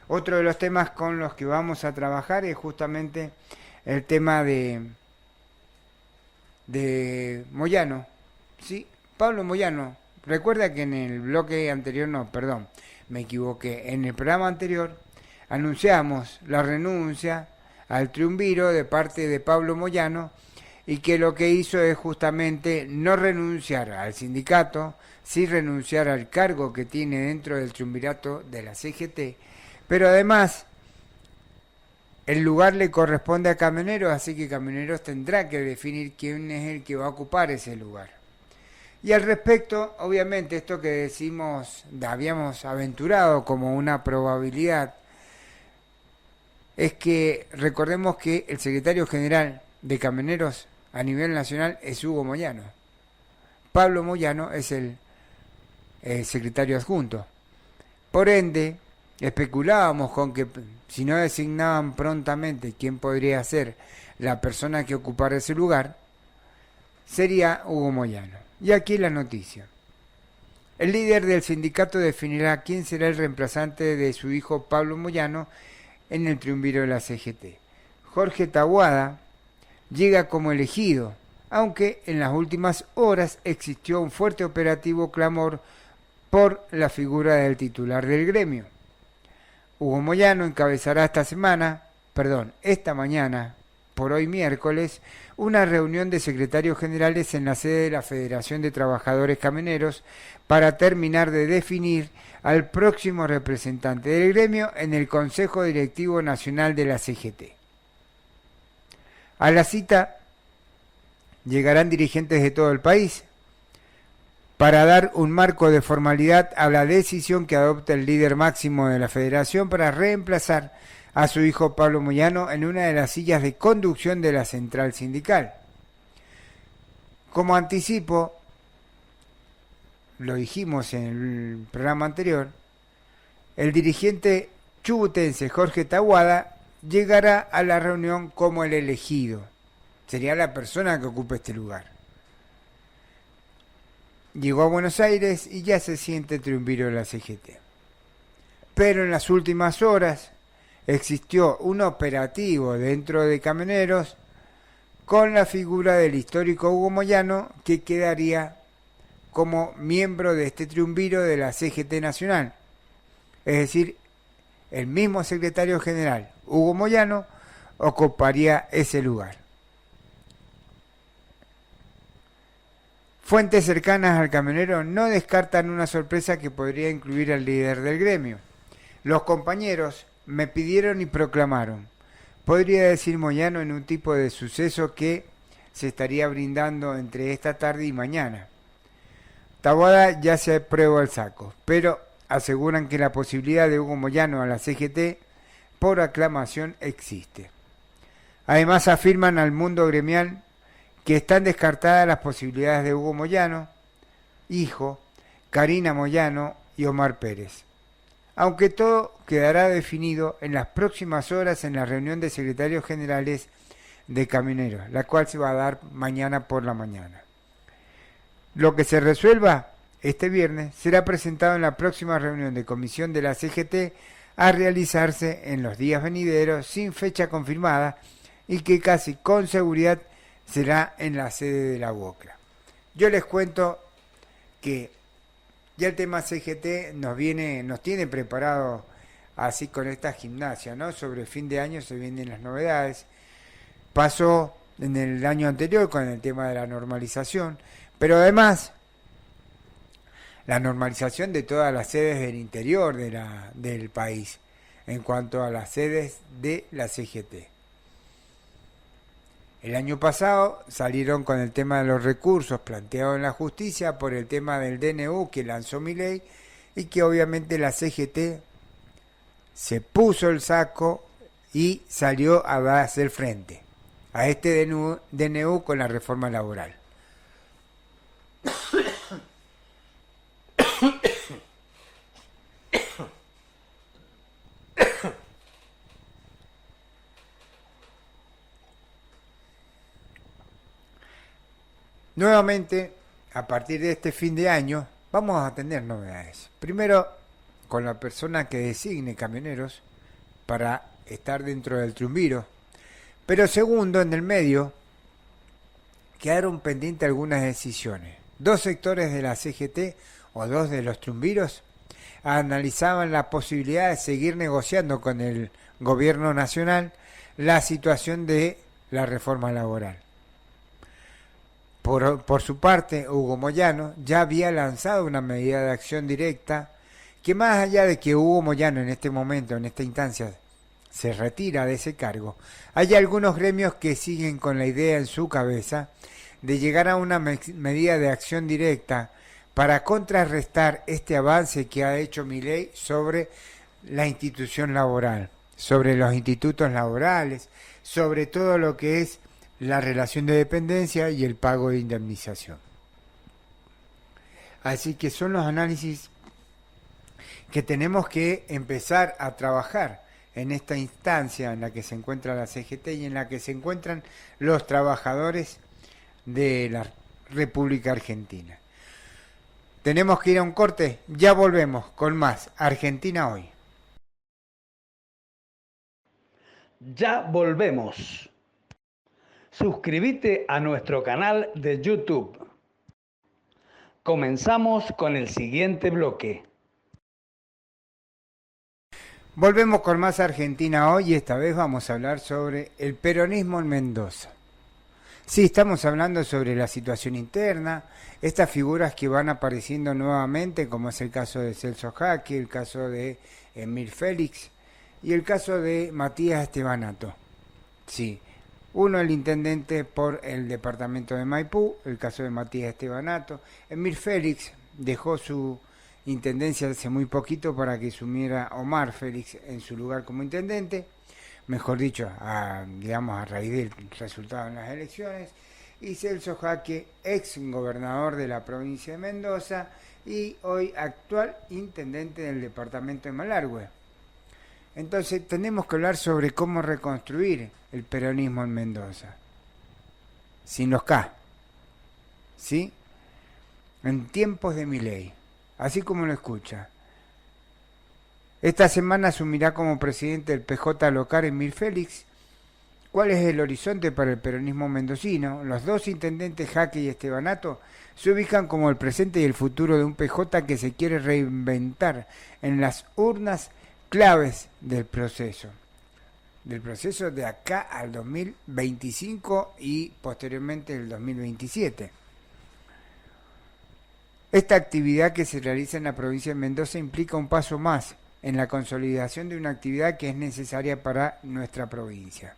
Otro de los temas con los que vamos a trabajar es justamente el tema de Moyano, ¿sí? Pablo Moyano, recuerda que en el bloque anterior, no, perdón, me equivoqué, en el programa anterior anunciamos la renuncia al triunviro de parte de Pablo Moyano y que lo que hizo es justamente no renunciar al sindicato, sí renunciar al cargo que tiene dentro del triunvirato de la CGT, pero además el lugar le corresponde a Camioneros, así que Camioneros tendrá que definir quién es el que va a ocupar ese lugar. Y al respecto, obviamente, esto que decimos, habíamos aventurado como una probabilidad, es que recordemos que el secretario general de Camioneros a nivel nacional es Hugo Moyano. Pablo Moyano es el secretario adjunto. Por ende, especulábamos con que si no designaban prontamente quién podría ser la persona que ocupara ese lugar, sería Hugo Moyano. Y aquí la noticia. El líder del sindicato definirá quién será el reemplazante de su hijo Pablo Moyano en el triunviro de la CGT. Jorge Taboada llega como elegido, aunque en las últimas horas existió un fuerte operativo clamor por la figura del titular del gremio. Hugo Moyano encabezará esta mañana, por hoy miércoles, una reunión de secretarios generales en la sede de la Federación de Trabajadores Camioneros para terminar de definir al próximo representante del gremio en el Consejo Directivo Nacional de la CGT. A la cita llegarán dirigentes de todo el país para dar un marco de formalidad a la decisión que adopta el líder máximo de la federación para reemplazar a su hijo Pablo Moyano en una de las sillas de conducción de la central sindical. Como anticipo, lo dijimos en el programa anterior, el dirigente chubutense Jorge Taboada llegará a la reunión como el elegido. Sería la persona que ocupe este lugar. Llegó a Buenos Aires y ya se siente triunviro de la CGT. Pero en las últimas horas existió un operativo dentro de Camioneros con la figura del histórico Hugo Moyano, que quedaría como miembro de este triunviro de la CGT Nacional. Es decir, el mismo secretario general, Hugo Moyano, ocuparía ese lugar. Fuentes cercanas al camionero no descartan una sorpresa que podría incluir al líder del gremio. Los compañeros me pidieron y proclamaron. Podría decir Moyano en un tipo de suceso que se estaría brindando entre esta tarde y mañana. Taboada ya se aprueba el saco, pero aseguran que la posibilidad de Hugo Moyano a la CGT por aclamación existe. Además afirman al mundo gremial que están descartadas las posibilidades de Hugo Moyano, hijo, Karina Moyano y Omar Pérez. Aunque todo quedará definido en las próximas horas en la reunión de secretarios generales de Camioneros, la cual se va a dar mañana por la mañana. Lo que se resuelva este viernes será presentado en la próxima reunión de comisión de la CGT a realizarse en los días venideros sin fecha confirmada y que casi con seguridad será en la sede de la UOCRA. Yo les cuento que ya el tema CGT nos tiene preparado así con esta gimnasia, ¿no? Sobre fin de año se vienen las novedades. Pasó en el año anterior con el tema de la normalización, pero además la normalización de todas las sedes del interior del país en cuanto a las sedes de la CGT. El año pasado salieron con el tema de los recursos planteados en la justicia por el tema del DNU que lanzó Milei y que obviamente la CGT se puso el saco y salió a hacer frente a este DNU con la reforma laboral. Nuevamente, a partir de este fin de año, vamos a tener novedades. Primero, con la persona que designe camioneros para estar dentro del triunviro. Pero segundo, en el medio, quedaron pendientes algunas decisiones. Dos sectores de la CGT o dos de los triunviros analizaban la posibilidad de seguir negociando con el gobierno nacional la situación de la reforma laboral. Por su parte, Hugo Moyano ya había lanzado una medida de acción directa que, más allá de que Hugo Moyano en este momento, en esta instancia, se retira de ese cargo, hay algunos gremios que siguen con la idea en su cabeza de llegar a una medida de acción directa para contrarrestar este avance que ha hecho Milei sobre la institución laboral, sobre los institutos laborales, sobre todo lo que es la relación de dependencia y el pago de indemnización. Así que son los análisis que tenemos que empezar a trabajar en esta instancia en la que se encuentra la CGT y en la que se encuentran los trabajadores de la República Argentina. Tenemos que ir a un corte, ya volvemos con más Argentina Hoy. Ya volvemos. Suscríbete a nuestro canal de YouTube. Comenzamos con el siguiente bloque. Volvemos con más Argentina Hoy y esta vez vamos a hablar sobre el peronismo en Mendoza. Sí, estamos hablando sobre la situación interna, estas figuras que van apareciendo nuevamente, como es el caso de Celso Jaque, el caso de Emir Félix y el caso de Matías Estebanato. Sí, uno el intendente por el departamento de Maipú, el caso de Matías Estebanato. Emir Félix dejó su intendencia hace muy poquito para que asumiera Omar Félix en su lugar como intendente, mejor dicho, a raíz del resultado en las elecciones, y Celso Jaque, ex gobernador de la provincia de Mendoza y hoy actual intendente del departamento de Malargüe. Entonces tenemos que hablar sobre cómo reconstruir el peronismo en Mendoza, sin los K, ¿sí? En tiempos de Milei, así como lo escucha. Esta semana asumirá como presidente del PJ local Emir Félix. ¿Cuál es el horizonte para el peronismo mendocino? Los dos intendentes Jaque y Estebanato se ubican como el presente y el futuro de un PJ que se quiere reinventar en las urnas claves del proceso de acá al 2025 y posteriormente el 2027. Esta actividad que se realiza en la provincia de Mendoza implica un paso más en la consolidación de una actividad que es necesaria para nuestra provincia,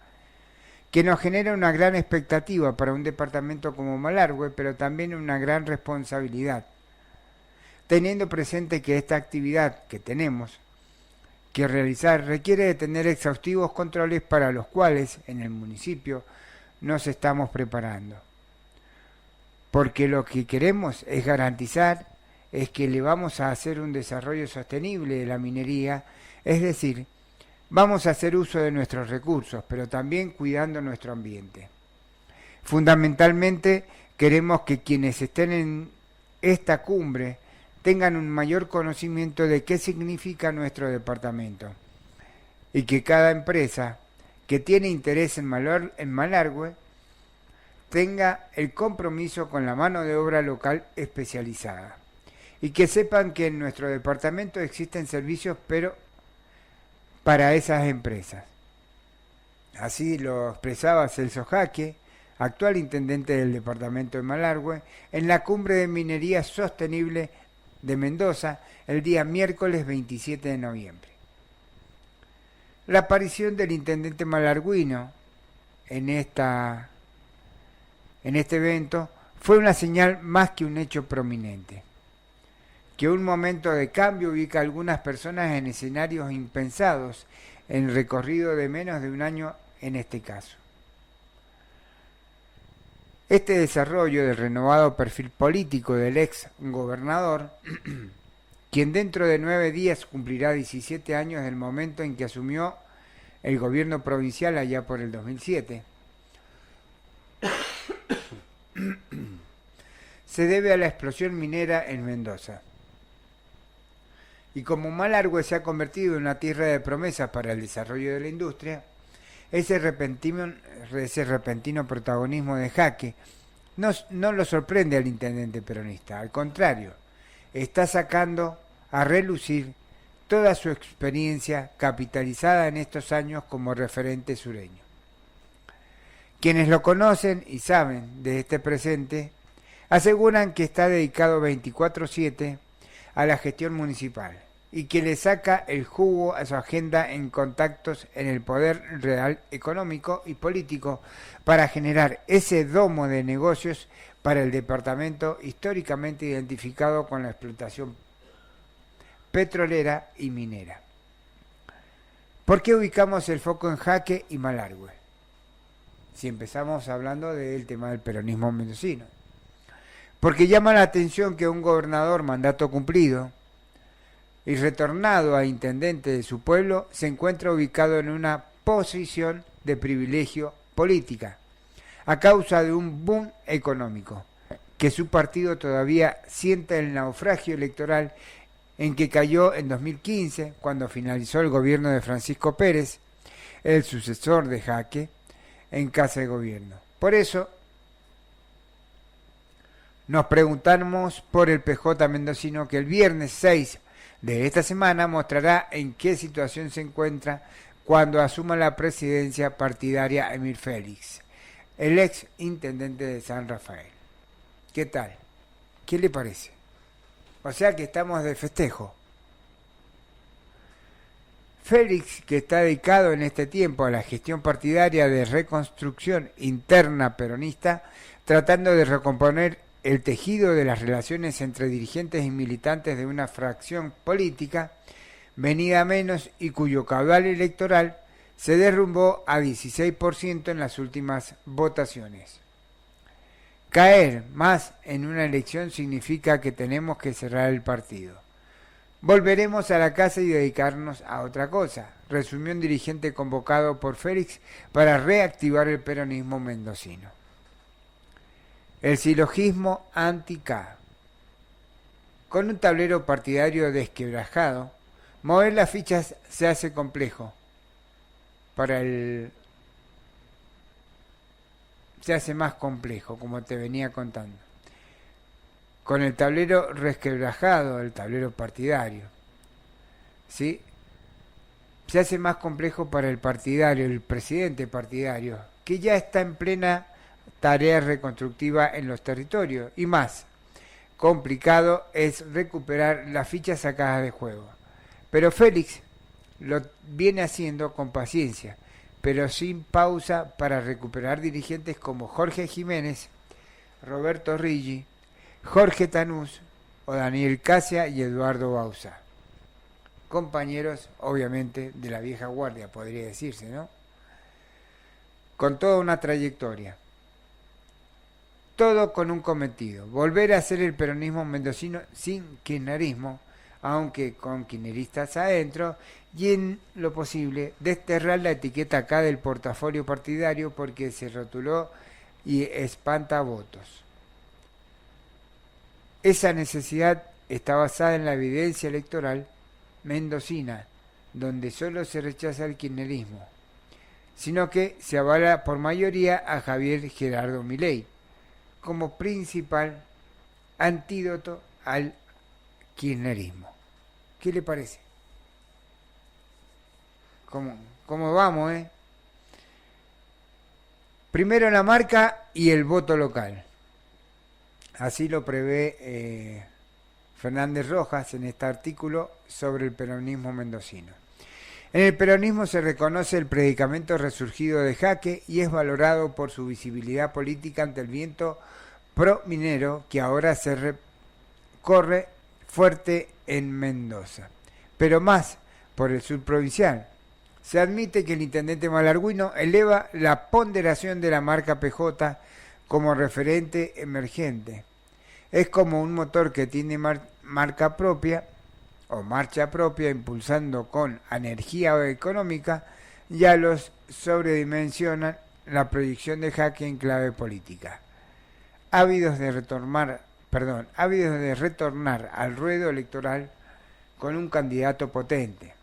que nos genera una gran expectativa para un departamento como Malargüe, pero también una gran responsabilidad, teniendo presente que esta actividad que tenemos que realizar requiere de tener exhaustivos controles para los cuales en el municipio nos estamos preparando. Porque lo que queremos es garantizar es que le vamos a hacer un desarrollo sostenible de la minería, es decir, vamos a hacer uso de nuestros recursos, pero también cuidando nuestro ambiente. Fundamentalmente queremos que quienes estén en esta cumbre tengan un mayor conocimiento de qué significa nuestro departamento y que cada empresa que tiene interés en Malargüe tenga el compromiso con la mano de obra local especializada y que sepan que en nuestro departamento existen servicios pero para esas empresas. Así lo expresaba Celso Jaque actual intendente del departamento de Malargüe, en la cumbre de minería sostenible de Mendoza el día miércoles 27 de noviembre. La aparición del intendente malargüino en este evento fue una señal más que un hecho prominente, que un momento de cambio ubica a algunas personas en escenarios impensados en el recorrido de menos de un año en este caso. Este desarrollo del renovado perfil político del ex gobernador, quien dentro de 9 días cumplirá 17 años del momento en que asumió el gobierno provincial allá por el 2007, se debe a la explosión minera en Mendoza. Y como Malargüe se ha convertido en una tierra de promesas para el desarrollo de la industria, ese repentino protagonismo de Jaque no lo sorprende al intendente peronista, al contrario, está sacando a relucir toda su experiencia capitalizada en estos años como referente sureño. Quienes lo conocen y saben de este presente aseguran que está dedicado 24/7 a la gestión municipal y que le saca el jugo a su agenda en contactos en el poder real económico y político para generar ese domo de negocios para el departamento históricamente identificado con la explotación petrolera y minera. ¿Por qué ubicamos el foco en Jaque y Malargüe? Si empezamos hablando del tema del peronismo mendocino. Porque llama la atención que un gobernador mandato cumplido y retornado a intendente de su pueblo se encuentra ubicado en una posición de privilegio política a causa de un boom económico que su partido todavía siente el naufragio electoral en que cayó en 2015 cuando finalizó el gobierno de Francisco Pérez, el sucesor de Jaque, en Casa de Gobierno. Por eso nos preguntamos por el PJ mendocino que el viernes 6 de esta semana mostrará en qué situación se encuentra cuando asuma la presidencia partidaria Emir Félix, el ex intendente de San Rafael. ¿Qué tal? ¿Qué le parece? O sea que estamos de festejo. Félix, que está dedicado en este tiempo a la gestión partidaria de reconstrucción interna peronista, tratando de recomponer el tejido de las relaciones entre dirigentes y militantes de una fracción política venida a menos y cuyo caudal electoral se derrumbó a 16% en las últimas votaciones. Caer más en una elección significa que tenemos que cerrar el partido. Volveremos a la casa y dedicarnos a otra cosa, resumió un dirigente convocado por Félix para reactivar el peronismo mendocino. El silogismo anti-K. Con un tablero partidario desquebrajado, mover las fichas se hace complejo. Se hace más complejo, como te venía contando. Con el tablero resquebrajado, el tablero partidario, ¿sí? Se hace más complejo para el partidario, el presidente partidario, que ya está en plena tarea reconstructiva en los territorios. Y más complicado es recuperar las fichas sacadas de juego. Pero Félix lo viene haciendo con paciencia, pero sin pausa para recuperar dirigentes como Jorge Jiménez, Roberto Riggi, Jorge Tanús o Daniel Casia y Eduardo Bauza. Compañeros, obviamente, de la vieja guardia, podría decirse, ¿no? Con toda una trayectoria. Todo con un cometido, volver a hacer el peronismo mendocino sin kirchnerismo, aunque con kirchneristas adentro, y en lo posible desterrar la etiqueta acá del portafolio partidario porque se rotuló y espanta votos. Esa necesidad está basada en la evidencia electoral mendocina, donde solo se rechaza el kirchnerismo, sino que se avala por mayoría a Javier Gerardo Milei como principal antídoto al kirchnerismo. ¿Qué le parece? ¿Cómo vamos, Primero la marca y el voto local. Así lo prevé Fernández Rojas en este artículo sobre el peronismo mendocino. En el peronismo se reconoce el predicamento resurgido de Jaque y es valorado por su visibilidad política ante el viento pro-minero que ahora se corre fuerte en Mendoza, pero más por el sur provincial. Se admite que el intendente Malarguino eleva la ponderación de la marca PJ como referente emergente. Es como un motor que tiene marca propia o marcha propia, impulsando con energía económica, ya los sobredimensionan la proyección de Jaque en clave política. Ávidos de retornar al ruedo electoral con un candidato potente.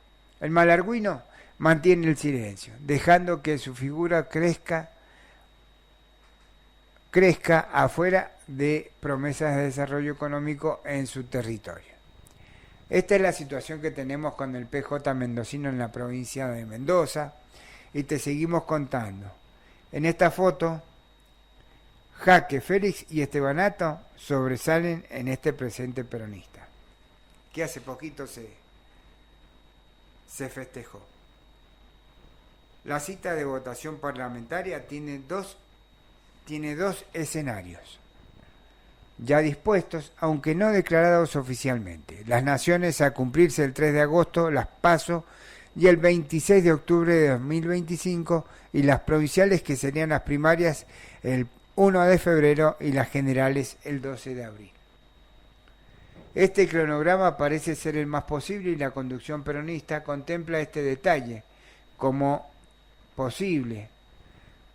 El malarguino mantiene el silencio, dejando que su figura crezca afuera de promesas de desarrollo económico en su territorio. Esta es la situación que tenemos con el PJ mendocino en la provincia de Mendoza y te seguimos contando. En esta foto, Jaque, Félix y Estebanato sobresalen en este presente peronista, que hace poquito se festejó. La cita de votación parlamentaria tiene dos escenarios ya dispuestos, aunque no declarados oficialmente. Las naciones a cumplirse el 3 de agosto, las PASO, y el 26 de octubre de 2025, y las provinciales, que serían las primarias el 1 de febrero y las generales el 12 de abril. Este cronograma parece ser el más posible y la conducción peronista contempla este detalle como posible,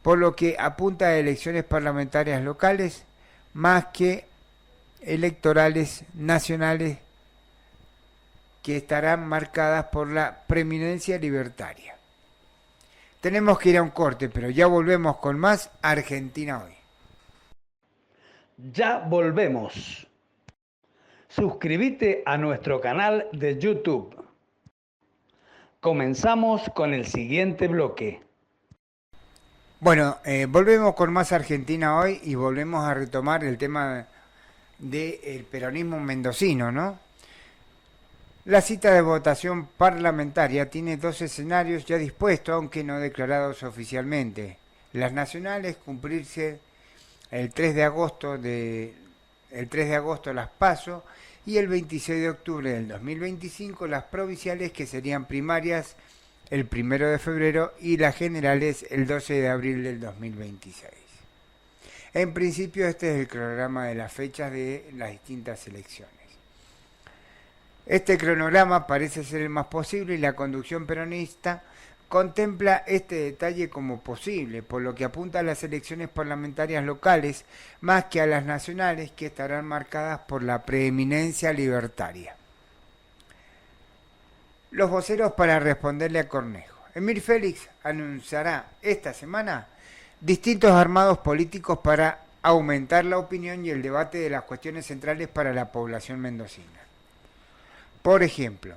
por lo que apunta a elecciones parlamentarias locales más que electorales nacionales, que estarán marcadas por la preeminencia libertaria. Tenemos que ir a un corte, pero ya volvemos con más Argentina Hoy. Ya volvemos. Suscríbete a nuestro canal de YouTube. Comenzamos con el siguiente bloque. Bueno, volvemos con más Argentina Hoy y volvemos a retomar el tema del peronismo mendocino, ¿no? La cita de votación parlamentaria tiene dos escenarios ya dispuestos, aunque no declarados oficialmente. Las nacionales, cumplirse el 3 de agosto las PASO, y el 26 de octubre del 2025 las provinciales, que serían primarias el 1 de febrero y las generales el 12 de abril del 2026. En principio este es el cronograma de las fechas de las distintas elecciones. Este cronograma parece ser el más posible y la conducción peronista contempla este detalle como posible, por lo que apunta a las elecciones parlamentarias locales más que a las nacionales, que estarán marcadas por la preeminencia libertaria. Los voceros para responderle a Cornejo. Emir Félix anunciará esta semana distintos armados políticos para aumentar la opinión y el debate de las cuestiones centrales para la población mendocina. Por ejemplo,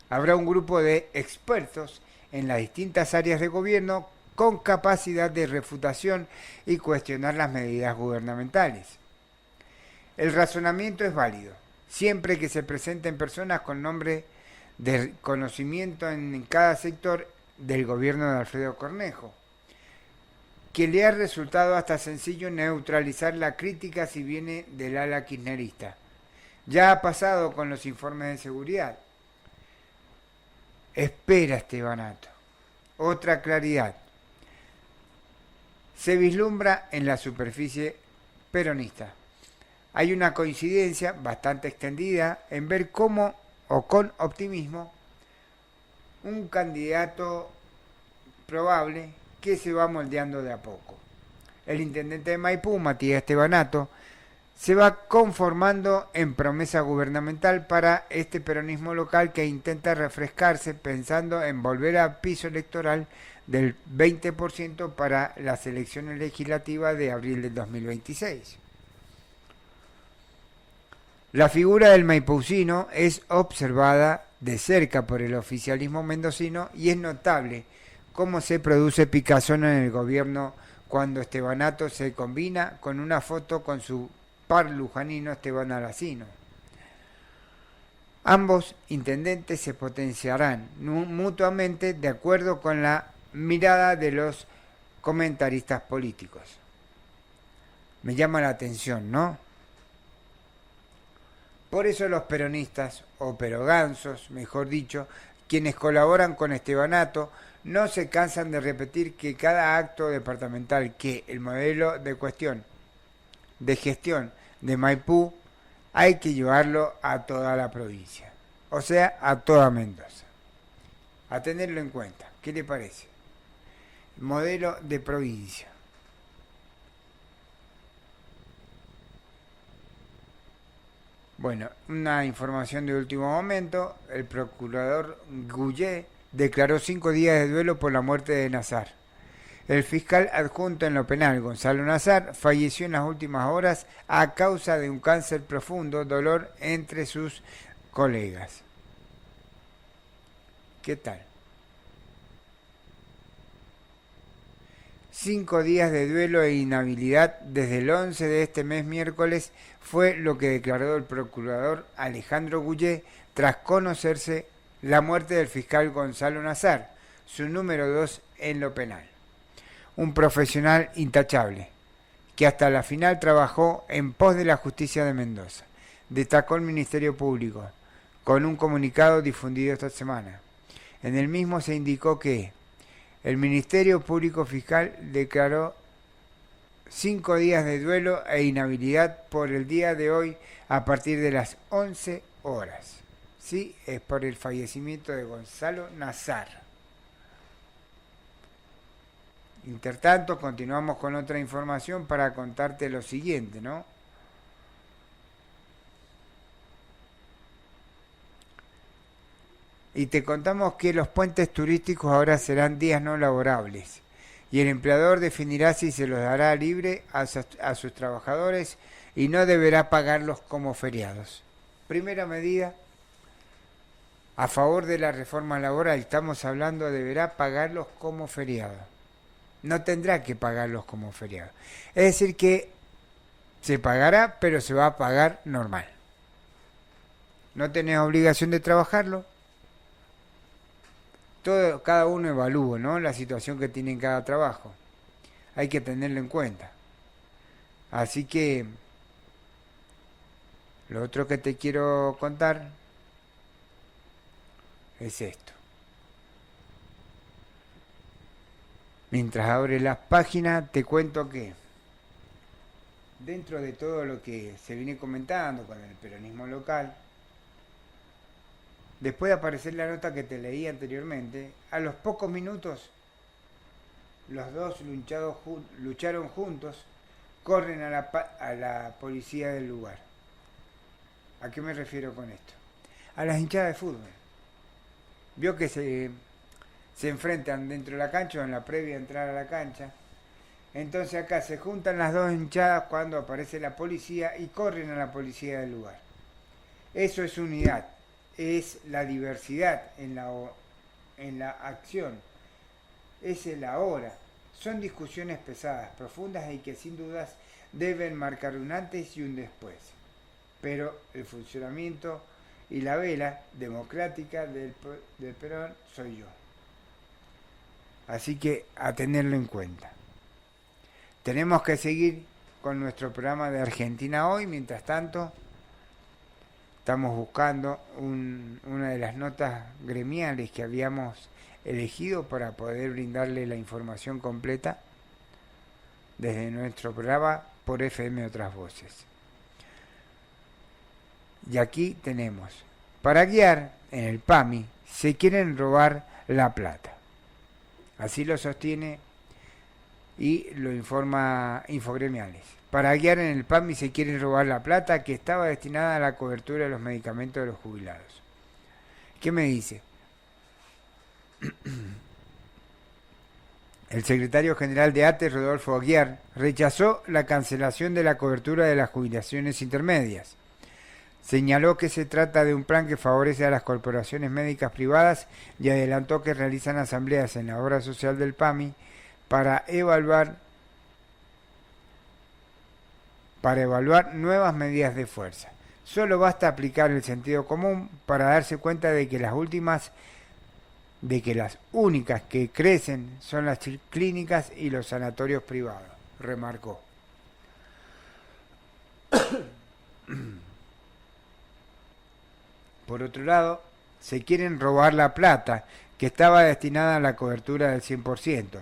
habrá un grupo de expertos en las distintas áreas de gobierno con capacidad de refutación y cuestionar las medidas gubernamentales. El razonamiento es válido, siempre que se presenten personas con nombre de conocimiento en cada sector del gobierno de Alfredo Cornejo, que le ha resultado hasta sencillo neutralizar la crítica si viene del ala kirchnerista. Ya ha pasado con los informes de seguridad. Espera, Estebanato. Otra claridad. Se vislumbra en la superficie peronista. Hay una coincidencia bastante extendida en ver cómo, o con optimismo, un candidato probable que se va moldeando de a poco. El intendente de Maipú, Matías Estebanato, se va conformando en promesa gubernamental para este peronismo local que intenta refrescarse pensando en volver a piso electoral del 20% para las elecciones legislativas de abril del 2026. La figura del maipucino es observada de cerca por el oficialismo mendocino y es notable cómo se produce picazón en el gobierno cuando Estebanato se combina con una foto con su par lujanino Esteban Alacino. Ambos intendentes se potenciarán mutuamente de acuerdo con la mirada de los comentaristas políticos. Me llama la atención, ¿no? Por eso los peronistas, o perogansos, mejor dicho, quienes colaboran con Estebanato, no se cansan de repetir que cada acto departamental, que el modelo de gestión de Maipú, hay que llevarlo a toda la provincia, o sea, a toda Mendoza. A tenerlo en cuenta. ¿Qué le parece? Modelo de provincia. Bueno, una información de último momento. El procurador Goulet declaró 5 días de duelo por la muerte de Nazar. El fiscal adjunto en lo penal, Gonzalo Nazar, falleció en las últimas horas a causa de un cáncer profundo, dolor entre sus colegas. ¿Qué tal? 5 días de duelo e inhabilidad desde el 11 de este mes miércoles fue lo que declaró el procurador Alejandro Goulet tras conocerse la muerte del fiscal Gonzalo Nazar, su número 2 en lo penal. Un profesional intachable, que hasta la final trabajó en pos de la justicia de Mendoza, destacó el Ministerio Público, con un comunicado difundido esta semana. En el mismo se indicó que el Ministerio Público Fiscal declaró 5 días de duelo e inhabilidad por el día de hoy a partir de las 11 horas. Sí, es por el fallecimiento de Gonzalo Nazar. Intertanto, continuamos con otra información para contarte lo siguiente, ¿no? Y te contamos que los puentes turísticos ahora serán días no laborables y el empleador definirá si se los dará libre a sus trabajadores y no deberá pagarlos como feriados. Primera medida a favor de la reforma laboral, estamos hablando, deberá pagarlos como feriados. No tendrá que pagarlos como feriados. Es decir que se pagará, pero se va a pagar normal. No tenés obligación de trabajarlo. Cada uno evalúa, ¿no?, la situación que tiene en cada trabajo. Hay que tenerlo en cuenta. Así que lo otro que te quiero contar es esto. Mientras abres las páginas, te cuento que dentro de todo lo que se viene comentando con el peronismo local, después de aparecer la nota que te leí anteriormente, a los pocos minutos los dos lucharon juntos, corren a la policía del lugar. ¿A qué me refiero con esto? A las hinchadas de fútbol. Vio que se enfrentan dentro de la cancha o en la previa a entrar a la cancha. Entonces acá se juntan las dos hinchadas cuando aparece la policía y corren a la policía del lugar. Eso es unidad. Es la diversidad en la acción, es el ahora. Son discusiones pesadas, profundas y que sin dudas deben marcar un antes y un después. Pero el funcionamiento y la vela democrática del Perón soy yo. Así que a tenerlo en cuenta. Tenemos que seguir con nuestro programa de Argentina Hoy. Mientras tanto, estamos buscando una de las notas gremiales que habíamos elegido para poder brindarle la información completa desde nuestro programa por FM Otras Voces. Y aquí tenemos, para guiar en el PAMI se quieren robar la plata. Así lo sostiene y lo informa Infogremiales. Para guiar en el PAMI se quiere robar la plata que estaba destinada a la cobertura de los medicamentos de los jubilados. ¿Qué me dice? El secretario general de ATE, Rodolfo Aguiar, rechazó la cancelación de la cobertura de las jubilaciones intermedias. Señaló que se trata de un plan que favorece a las corporaciones médicas privadas y adelantó que realizan asambleas en la obra social del PAMI para evaluar para evaluar nuevas medidas de fuerza. Solo basta aplicar el sentido común para darse cuenta de que las únicas que crecen son las clínicas y los sanatorios privados, remarcó. Por otro lado, se quieren robar la plata que estaba destinada a la cobertura del 100%.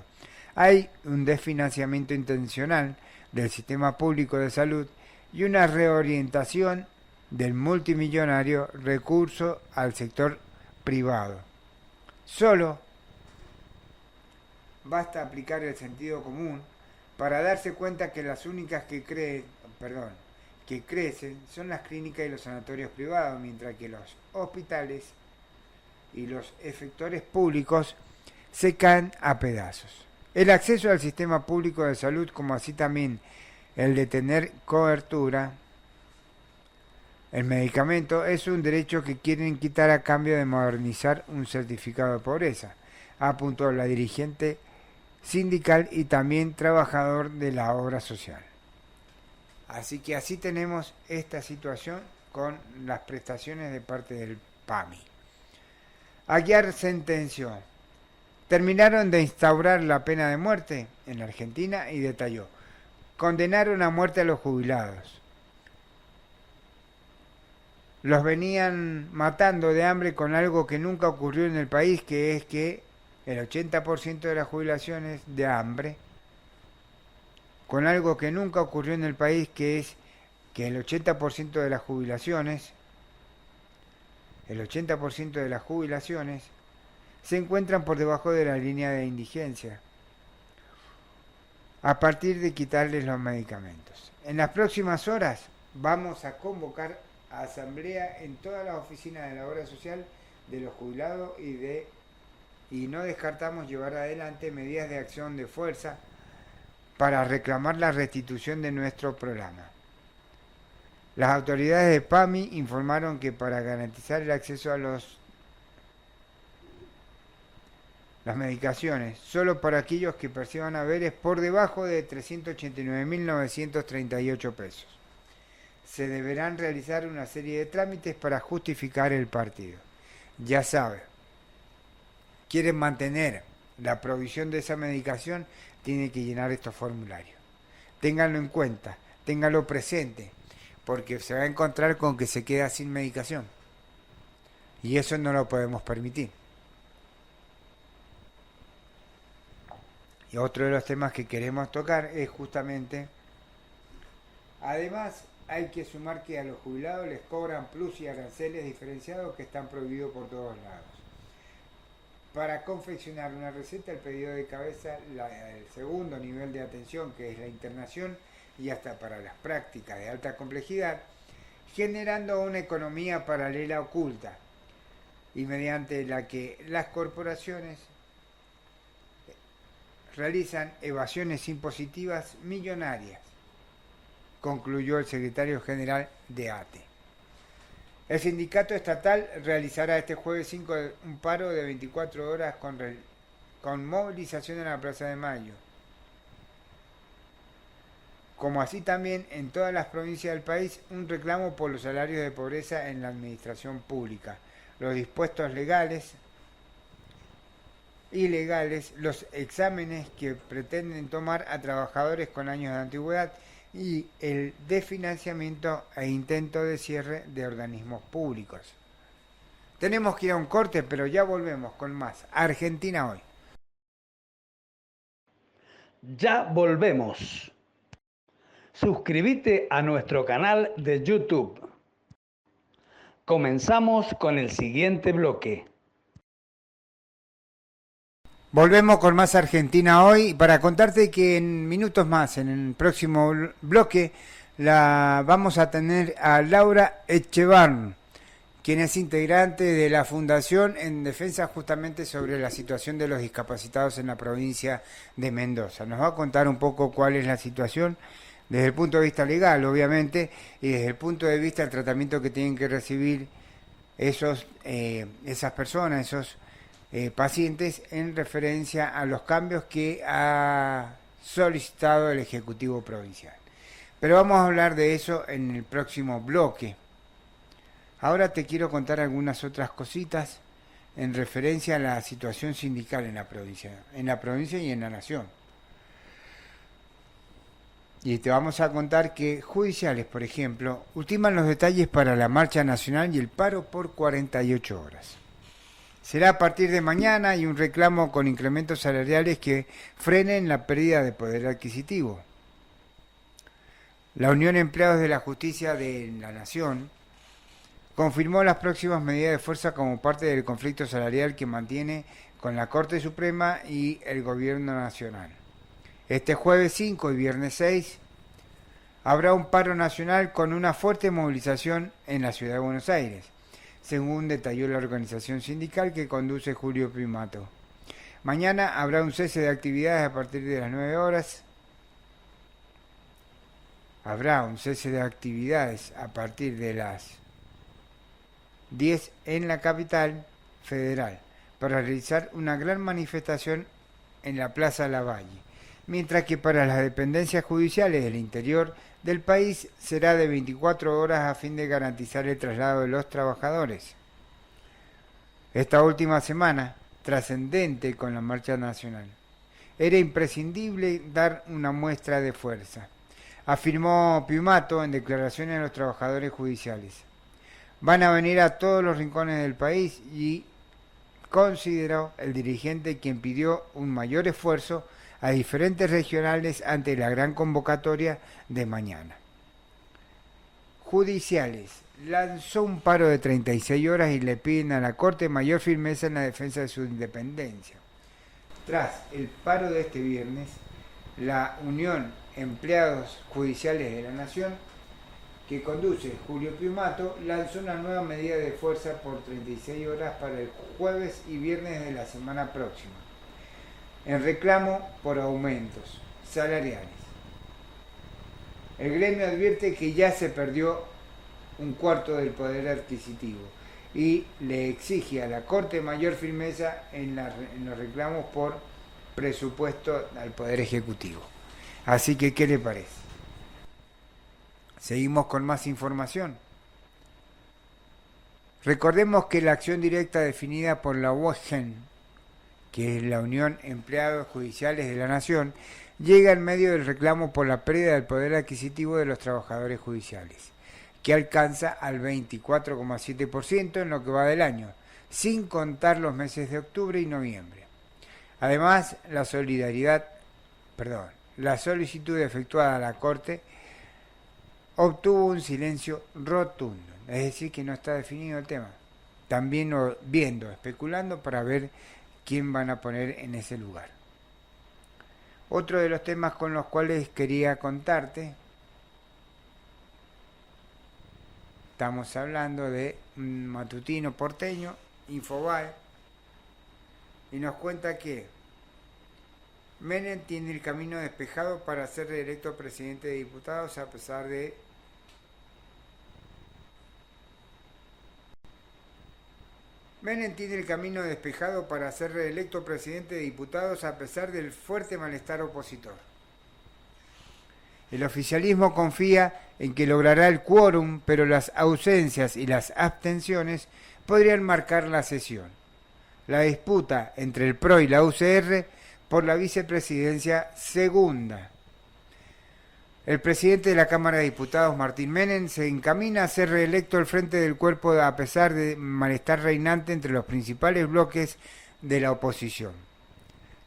Hay un desfinanciamiento intencional del sistema público de salud y una reorientación del multimillonario recurso al sector privado. Solo basta aplicar el sentido común para darse cuenta que las únicas que crecen son las clínicas y los sanatorios privados, mientras que los hospitales y los efectores públicos se caen a pedazos. El acceso al sistema público de salud, como así también el de tener cobertura, el medicamento, es un derecho que quieren quitar a cambio de modernizar un certificado de pobreza, apuntó la dirigente sindical y también trabajador de la obra social. Así que así tenemos esta situación con las prestaciones de parte del PAMI. Aguiar sentenció: terminaron de instaurar la pena de muerte en la Argentina y detalló: condenaron a muerte a los jubilados. Los venían matando de hambre con algo que nunca ocurrió en el país, que es que el 80% de las jubilaciones de hambre, con algo que nunca ocurrió en el país, que es que el 80% de las jubilaciones se encuentran por debajo de la línea de indigencia, a partir de quitarles los medicamentos. En las próximas horas vamos a convocar a asamblea en todas las oficinas de la obra social de los jubilados y no descartamos llevar adelante medidas de acción de fuerza para reclamar la restitución de nuestro programa. Las autoridades de PAMI informaron que para garantizar el acceso a las medicaciones, solo para aquellos que perciban haberes por debajo de 389.938 pesos, se deberán realizar una serie de trámites para justificar el partido. Ya saben, quieren mantener la provisión de esa medicación, tienen que llenar estos formularios. Ténganlo en cuenta, ténganlo presente, porque se va a encontrar con que se queda sin medicación. Y eso no lo podemos permitir. Y otro de los temas que queremos tocar es justamente, además, hay que sumar que a los jubilados les cobran plus y aranceles diferenciados que están prohibidos por todos lados. Para confeccionar una receta, el pedido de cabeza, el segundo nivel de atención, que es la internación, y hasta para las prácticas de alta complejidad, generando una economía paralela oculta, y mediante la que las corporaciones realizan evasiones impositivas millonarias, concluyó el secretario general de ATE. El sindicato estatal realizará este jueves 5 un paro de 24 horas con movilización en la Plaza de Mayo, como así también en todas las provincias del país, un reclamo por los salarios de pobreza en la administración pública, los dispuestos legales, ilegales, los exámenes que pretenden tomar a trabajadores con años de antigüedad y el desfinanciamiento e intento de cierre de organismos públicos. Tenemos que ir a un corte, pero ya volvemos con más Argentina Hoy. Ya volvemos. Suscríbete a nuestro canal de YouTube. Comenzamos con el siguiente bloque. Volvemos con más Argentina Hoy para contarte que en minutos más, en el próximo bloque, vamos a tener a Laura Echevarn, quien es integrante de la Fundación en defensa justamente sobre la situación de los discapacitados en la provincia de Mendoza. Nos va a contar un poco cuál es la situación desde el punto de vista legal, obviamente, y desde el punto de vista del tratamiento que tienen que recibir esas personas, esos pacientes, en referencia a los cambios que ha solicitado el Ejecutivo Provincial. Pero vamos a hablar de eso en el próximo bloque. Ahora te quiero contar algunas otras cositas en referencia a la situación sindical en la provincia y en la nación. Y te vamos a contar que judiciales, por ejemplo, ultiman los detalles para la marcha nacional y el paro por 48 horas. Será a partir de mañana y un reclamo con incrementos salariales que frenen la pérdida de poder adquisitivo. La Unión Empleados de la Justicia de la Nación confirmó las próximas medidas de fuerza como parte del conflicto salarial que mantiene con la Corte Suprema y el Gobierno Nacional. Este jueves 5 y viernes 6 habrá un paro nacional con una fuerte movilización en la Ciudad de Buenos Aires, según detalló la organización sindical que conduce Julio Primato. Mañana habrá un cese de actividades a partir de las 9 horas. Habrá un cese de actividades a partir de las 10 en la capital federal para realizar una gran manifestación en la Plaza Lavalle, mientras que para las dependencias judiciales del interior del país será de 24 horas a fin de garantizar el traslado de los trabajadores. Esta última semana, trascendente con la marcha nacional, era imprescindible dar una muestra de fuerza, afirmó Piumato en declaraciones a los trabajadores judiciales. Van a venir a todos los rincones del país y consideró el dirigente quien pidió un mayor esfuerzo a diferentes regionales ante la gran convocatoria de mañana. Judiciales lanzó un paro de 36 horas y le piden a la Corte mayor firmeza en la defensa de su independencia. Tras el paro de este viernes, la Unión Empleados Judiciales de la Nación, que conduce Julio Piumato, lanzó una nueva medida de fuerza por 36 horas para el jueves y viernes de la semana próxima, en reclamo por aumentos salariales. El gremio advierte que ya se perdió un cuarto del poder adquisitivo y le exige a la Corte mayor firmeza en los reclamos por presupuesto al Poder Ejecutivo. Así que, ¿qué le parece? Seguimos con más información. Recordemos que la acción directa definida por la UEGEN, que es la Unión Empleados Judiciales de la Nación, llega en medio del reclamo por la pérdida del poder adquisitivo de los trabajadores judiciales, que alcanza al 24,7% en lo que va del año, sin contar los meses de octubre y noviembre. Además, la solicitud efectuada a la Corte obtuvo un silencio rotundo, es decir, que no está definido el tema. También especulando para ver quién van a poner en ese lugar. Otro de los temas con los cuales quería contarte, estamos hablando de un matutino porteño, Infobae, y nos cuenta que Menem tiene el camino despejado para ser reelecto presidente de diputados a pesar del fuerte malestar opositor. El oficialismo confía en que logrará el quórum, pero las ausencias y las abstenciones podrían marcar la sesión. La disputa entre el PRO y la UCR por la vicepresidencia segunda. El presidente de la Cámara de Diputados, Martín Menem, se encamina a ser reelecto al frente del cuerpo a pesar del malestar reinante entre los principales bloques de la oposición.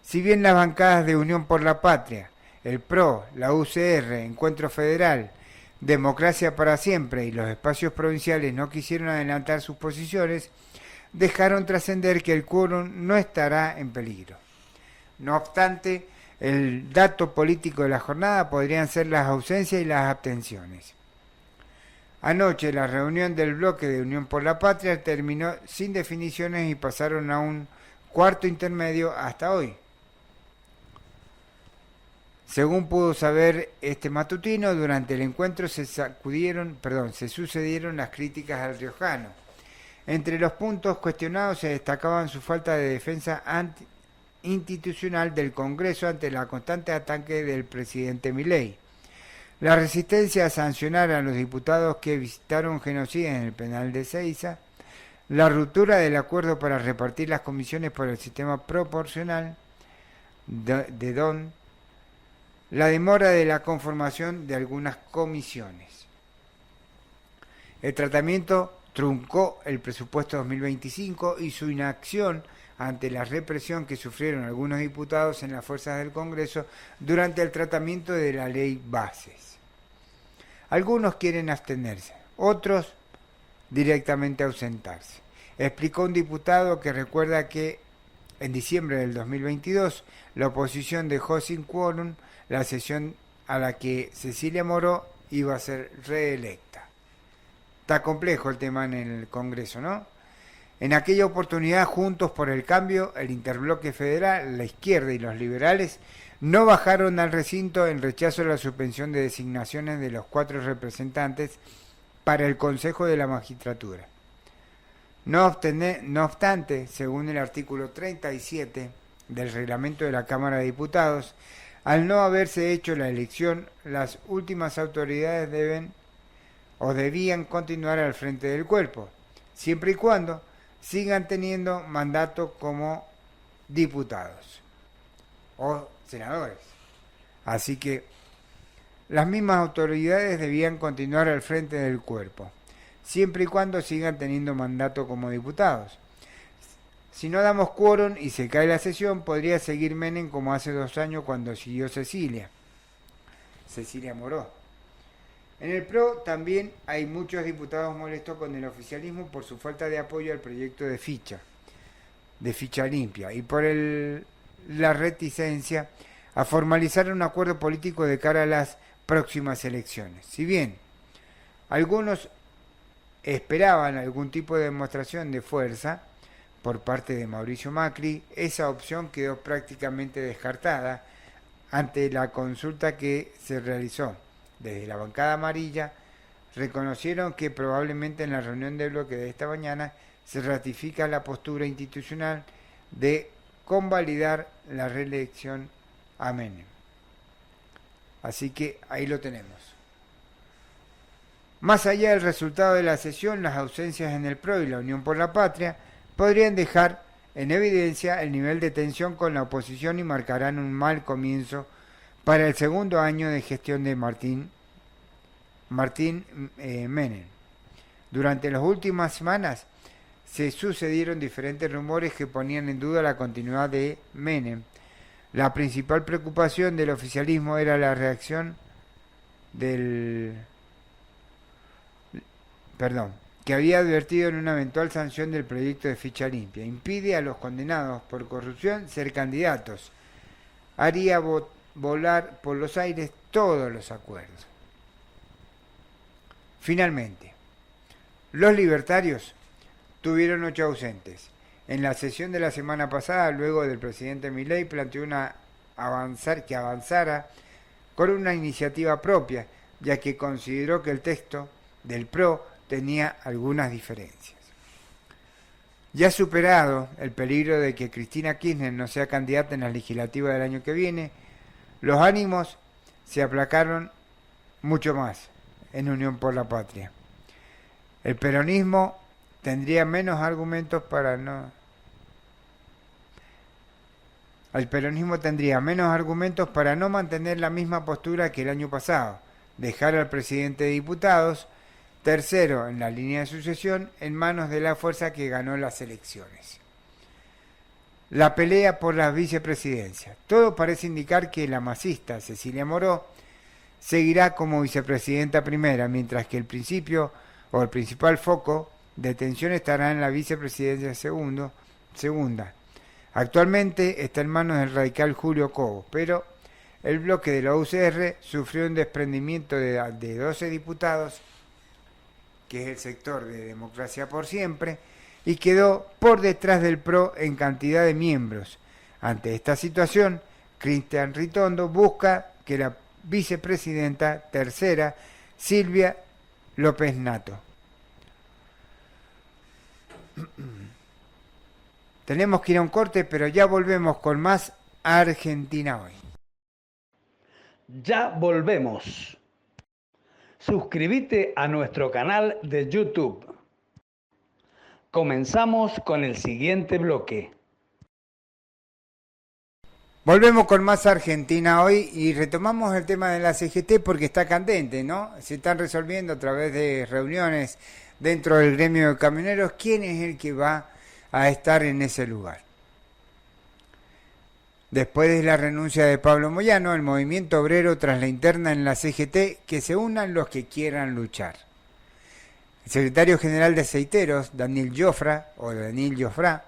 Si bien las bancadas de Unión por la Patria, el PRO, la UCR, Encuentro Federal, Democracia para Siempre y los espacios provinciales no quisieron adelantar sus posiciones, dejaron trascender que el quórum no estará en peligro. No obstante, el dato político de la jornada podrían ser las ausencias y las abstenciones. Anoche la reunión del bloque de Unión por la Patria terminó sin definiciones y pasaron a un cuarto intermedio hasta hoy. Según pudo saber este matutino, durante el encuentro se sucedieron las críticas al riojano. Entre los puntos cuestionados se destacaban su falta de defensa institucional del Congreso ante la constante ataque del presidente Milei, La resistencia a sancionar a los diputados que visitaron genocidas en el penal de Ezeiza, la ruptura del acuerdo para repartir las comisiones por el sistema proporcional de DON, la demora de la conformación de algunas comisiones. El tratamiento truncó el presupuesto 2025 y su inacción ante la represión que sufrieron algunos diputados en las fuerzas del Congreso durante el tratamiento de la ley bases. Algunos quieren abstenerse, otros directamente ausentarse. Explicó un diputado que recuerda que en diciembre del 2022 la oposición dejó sin quórum la sesión a la que Cecilia Moró iba a ser reelecta. Está complejo el tema en el Congreso, ¿no? En aquella oportunidad, Juntos por el Cambio, el Interbloque Federal, la izquierda y los liberales no bajaron al recinto en rechazo a la suspensión de designaciones de los 4 representantes para el Consejo de la Magistratura. No obstante, según el artículo 37 del reglamento de la Cámara de Diputados, al no haberse hecho la elección, las últimas autoridades debían continuar al frente del cuerpo, siempre y cuando sigan teniendo mandato como diputados o senadores. Así que las mismas autoridades debían continuar al frente del cuerpo, siempre y cuando sigan teniendo mandato como diputados. Si no damos quórum y se cae la sesión, podría seguir Menem como hace 2 años cuando siguió Cecilia Moró. En el PRO también hay muchos diputados molestos con el oficialismo por su falta de apoyo al proyecto de ficha limpia, y por la reticencia a formalizar un acuerdo político de cara a las próximas elecciones. Si bien algunos esperaban algún tipo de demostración de fuerza por parte de Mauricio Macri, esa opción quedó prácticamente descartada ante la consulta que se realizó. Desde la bancada amarilla reconocieron que probablemente en la reunión del bloque de esta mañana se ratifica la postura institucional de convalidar la reelección a Menem. Así que ahí lo tenemos. Más allá del resultado de la sesión, las ausencias en el PRO y la Unión por la Patria podrían dejar en evidencia el nivel de tensión con la oposición y marcarán un mal comienzo para el segundo año de gestión de Martín Menem. Durante las últimas semanas se sucedieron diferentes rumores que ponían en duda la continuidad de Menem. La principal preocupación del oficialismo era la reacción que había advertido en una eventual sanción del proyecto de ficha limpia. Impide a los condenados por corrupción ser candidatos. Haría volar por los aires todos los acuerdos. Finalmente, los libertarios tuvieron 8 ausentes. En la sesión de la semana pasada, luego del presidente Milei planteó que avanzara con una iniciativa propia, ya que consideró que el texto del PRO tenía algunas diferencias. Ya superado el peligro de que Cristina Kirchner no sea candidata en las legislativas del año que viene, los ánimos se aplacaron mucho más en Unión por la Patria. El peronismo tendría menos argumentos para no mantener la misma postura que el año pasado, dejar al presidente de diputados, tercero en la línea de sucesión, en manos de la fuerza que ganó las elecciones. La pelea por la vicepresidencia. Todo parece indicar que la masista Cecilia Moró seguirá como vicepresidenta primera, mientras que el principal foco de tensión estará en la vicepresidencia segunda. Actualmente está en manos del radical Julio Cobos, pero el bloque de la UCR sufrió un desprendimiento de 12 diputados, que es el sector de Democracia por Siempre, y quedó por detrás del PRO en cantidad de miembros. Ante esta situación, Cristian Ritondo busca que la vicepresidenta tercera, Silvia López Nato. Tenemos que ir a un corte, pero ya volvemos con más Argentina Hoy. Ya volvemos. Suscríbete a nuestro canal de YouTube. Comenzamos con el siguiente bloque. Volvemos con más Argentina hoy y retomamos el tema de la CGT porque está candente, ¿no? Se están resolviendo a través de reuniones dentro del gremio de camioneros quién es el que va a estar en ese lugar. Después de la renuncia de Pablo Moyano, el movimiento obrero tras la interna en la CGT, que se unan los que quieran luchar. El secretario general de Aceiteros, Daniel Jofrá,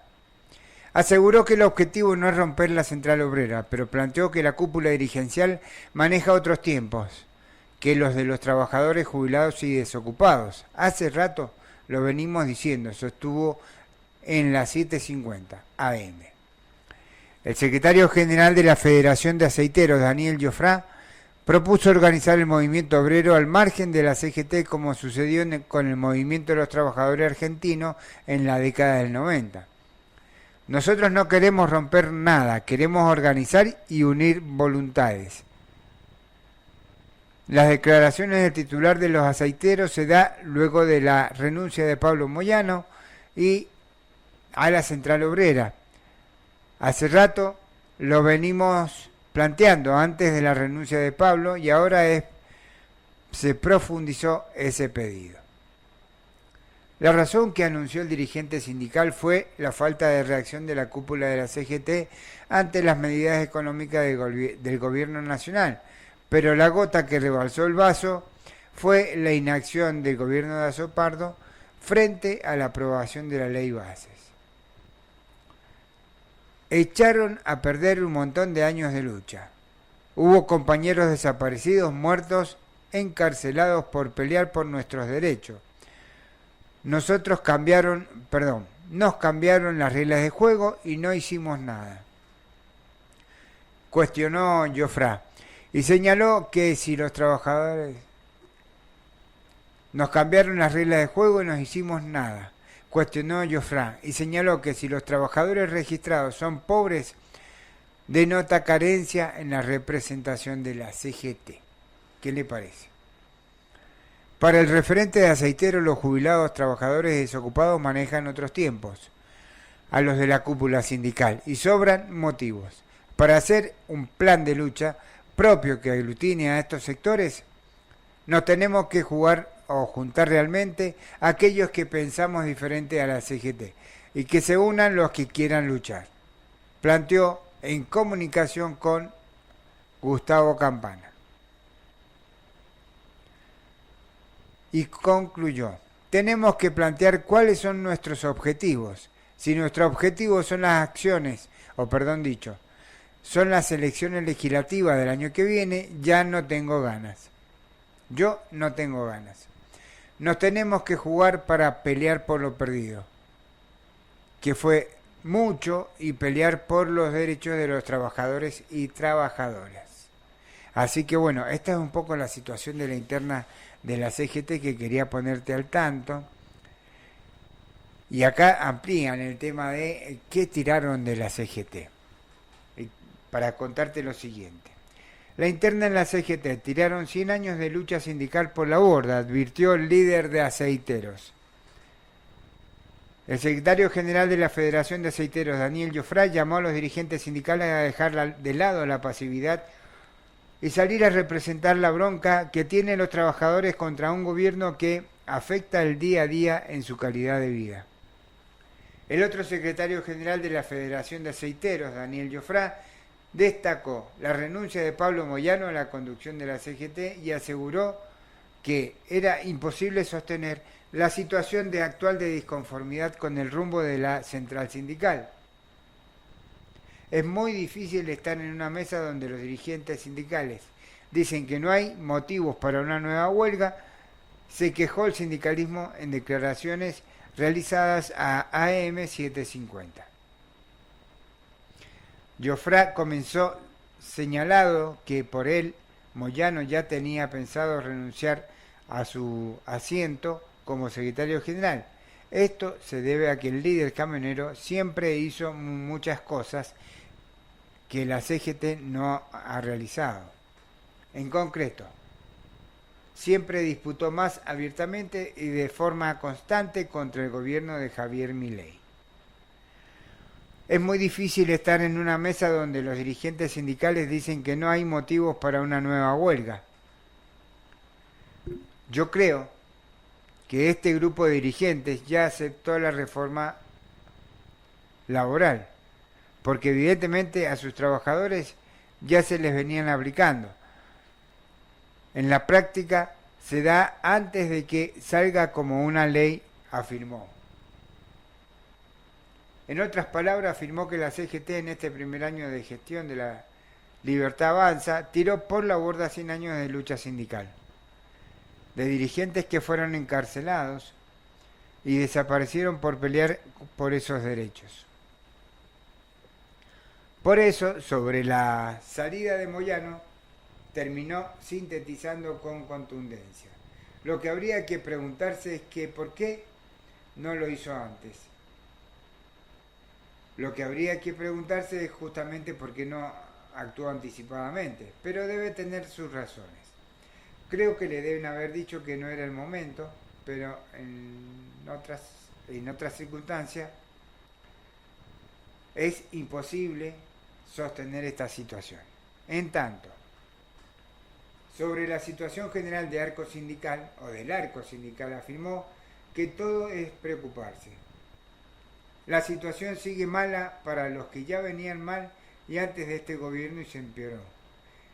aseguró que el objetivo no es romper la central obrera, pero planteó que la cúpula dirigencial maneja otros tiempos que los de los trabajadores jubilados y desocupados. Hace rato lo venimos diciendo, sostuvo en las 7:50 AM. El secretario general de la Federación de Aceiteros, Daniel Jofrá, propuso organizar el movimiento obrero al margen de la CGT como sucedió con el movimiento de los trabajadores argentinos en la década del 90. Nosotros no queremos romper nada, queremos organizar y unir voluntades. Las declaraciones del titular de los aceiteros se da luego de la renuncia de Pablo Moyano y a la central obrera. Hace rato lo venimos planteando antes de la renuncia de Pablo y ahora se profundizó ese pedido. La razón que anunció el dirigente sindical fue la falta de reacción de la cúpula de la CGT ante las medidas económicas del gobierno nacional, pero la gota que rebalsó el vaso fue la inacción del gobierno de Azopardo frente a la aprobación de la ley bases. Echaron a perder un montón de años de lucha. Hubo compañeros desaparecidos, muertos, encarcelados por pelear por nuestros derechos. Nos cambiaron las reglas de juego y no hicimos nada. Cuestionó Jofrá y señaló que si los trabajadores nos cambiaron las reglas de juego y no hicimos nada. Cuestionó Jofrá y señaló que si los trabajadores registrados son pobres, denota carencia en la representación de la CGT. ¿Qué le parece? Para el referente de aceiteros, los jubilados, trabajadores desocupados manejan otros tiempos a los de la cúpula sindical y sobran motivos. Para hacer un plan de lucha propio que aglutine a estos sectores, nos tenemos que juntar realmente a aquellos que pensamos diferente a la CGT y que se unan los que quieran luchar, planteó en comunicación con Gustavo Campana. Y concluyó, tenemos que cuáles son nuestros objetivos. Si nuestros objetivos son las acciones, son las elecciones legislativas del año que viene, ya no tengo ganas. Yo no tengo ganas. Nos tenemos que jugar para pelear por lo perdido, que fue mucho, y pelear por los derechos de los trabajadores y trabajadoras. Así que bueno, esta es un poco la situación de la interna de la CGT que quería ponerte al tanto. Y acá amplían el tema de qué tiraron de la CGT. Para contarte lo siguiente. La interna en la CGT, tiraron 100 años de lucha sindical por la borda, advirtió el líder de aceiteros. El secretario general de la Federación de Aceiteros, Daniel Jofrá, llamó a los dirigentes sindicales a dejar de lado la pasividad y salir a representar la bronca que tienen los trabajadores contra un gobierno que afecta el día a día en su calidad de vida. El otro secretario general de la Federación de Aceiteros, Daniel Jofrá, destacó la renuncia de Pablo Moyano a la conducción de la CGT y aseguró que era imposible sostener la situación actual de disconformidad con el rumbo de la central sindical. Es muy difícil estar en una mesa donde los dirigentes sindicales dicen que no hay motivos para una nueva huelga, se quejó el sindicalismo en declaraciones realizadas a AM 750. Jofrá comenzó señalado que por él Moyano ya tenía pensado renunciar a su asiento como secretario general. Esto se debe a que el líder camionero siempre hizo muchas cosas que la CGT no ha realizado. En concreto, siempre disputó más abiertamente y de forma constante contra el gobierno de Javier Milei. Es muy difícil estar en una mesa donde los dirigentes sindicales dicen que no hay motivos para una nueva huelga. Yo creo que este grupo de dirigentes ya aceptó la reforma laboral, porque evidentemente a sus trabajadores ya se les venían aplicando. En la práctica se da antes de que salga como una ley, afirmó. En otras palabras, afirmó que la CGT en este primer año de gestión de la Libertad Avanza tiró por la borda 100 años de lucha sindical, de dirigentes que fueron encarcelados y desaparecieron por pelear por esos derechos. Por eso, sobre la salida de Moyano, terminó sintetizando con contundencia. Lo que habría que preguntarse es que ¿por qué no lo hizo antes? Lo que habría que preguntarse es justamente por qué no actuó anticipadamente, pero debe tener sus razones. Creo que le deben haber dicho que no era el momento, pero en otras circunstancias es imposible sostener esta situación. En tanto, sobre la situación general de arco sindical o del arco sindical, afirmó que todo es preocuparse. La situación sigue mala para los que ya venían mal y antes de este gobierno y se empeoró.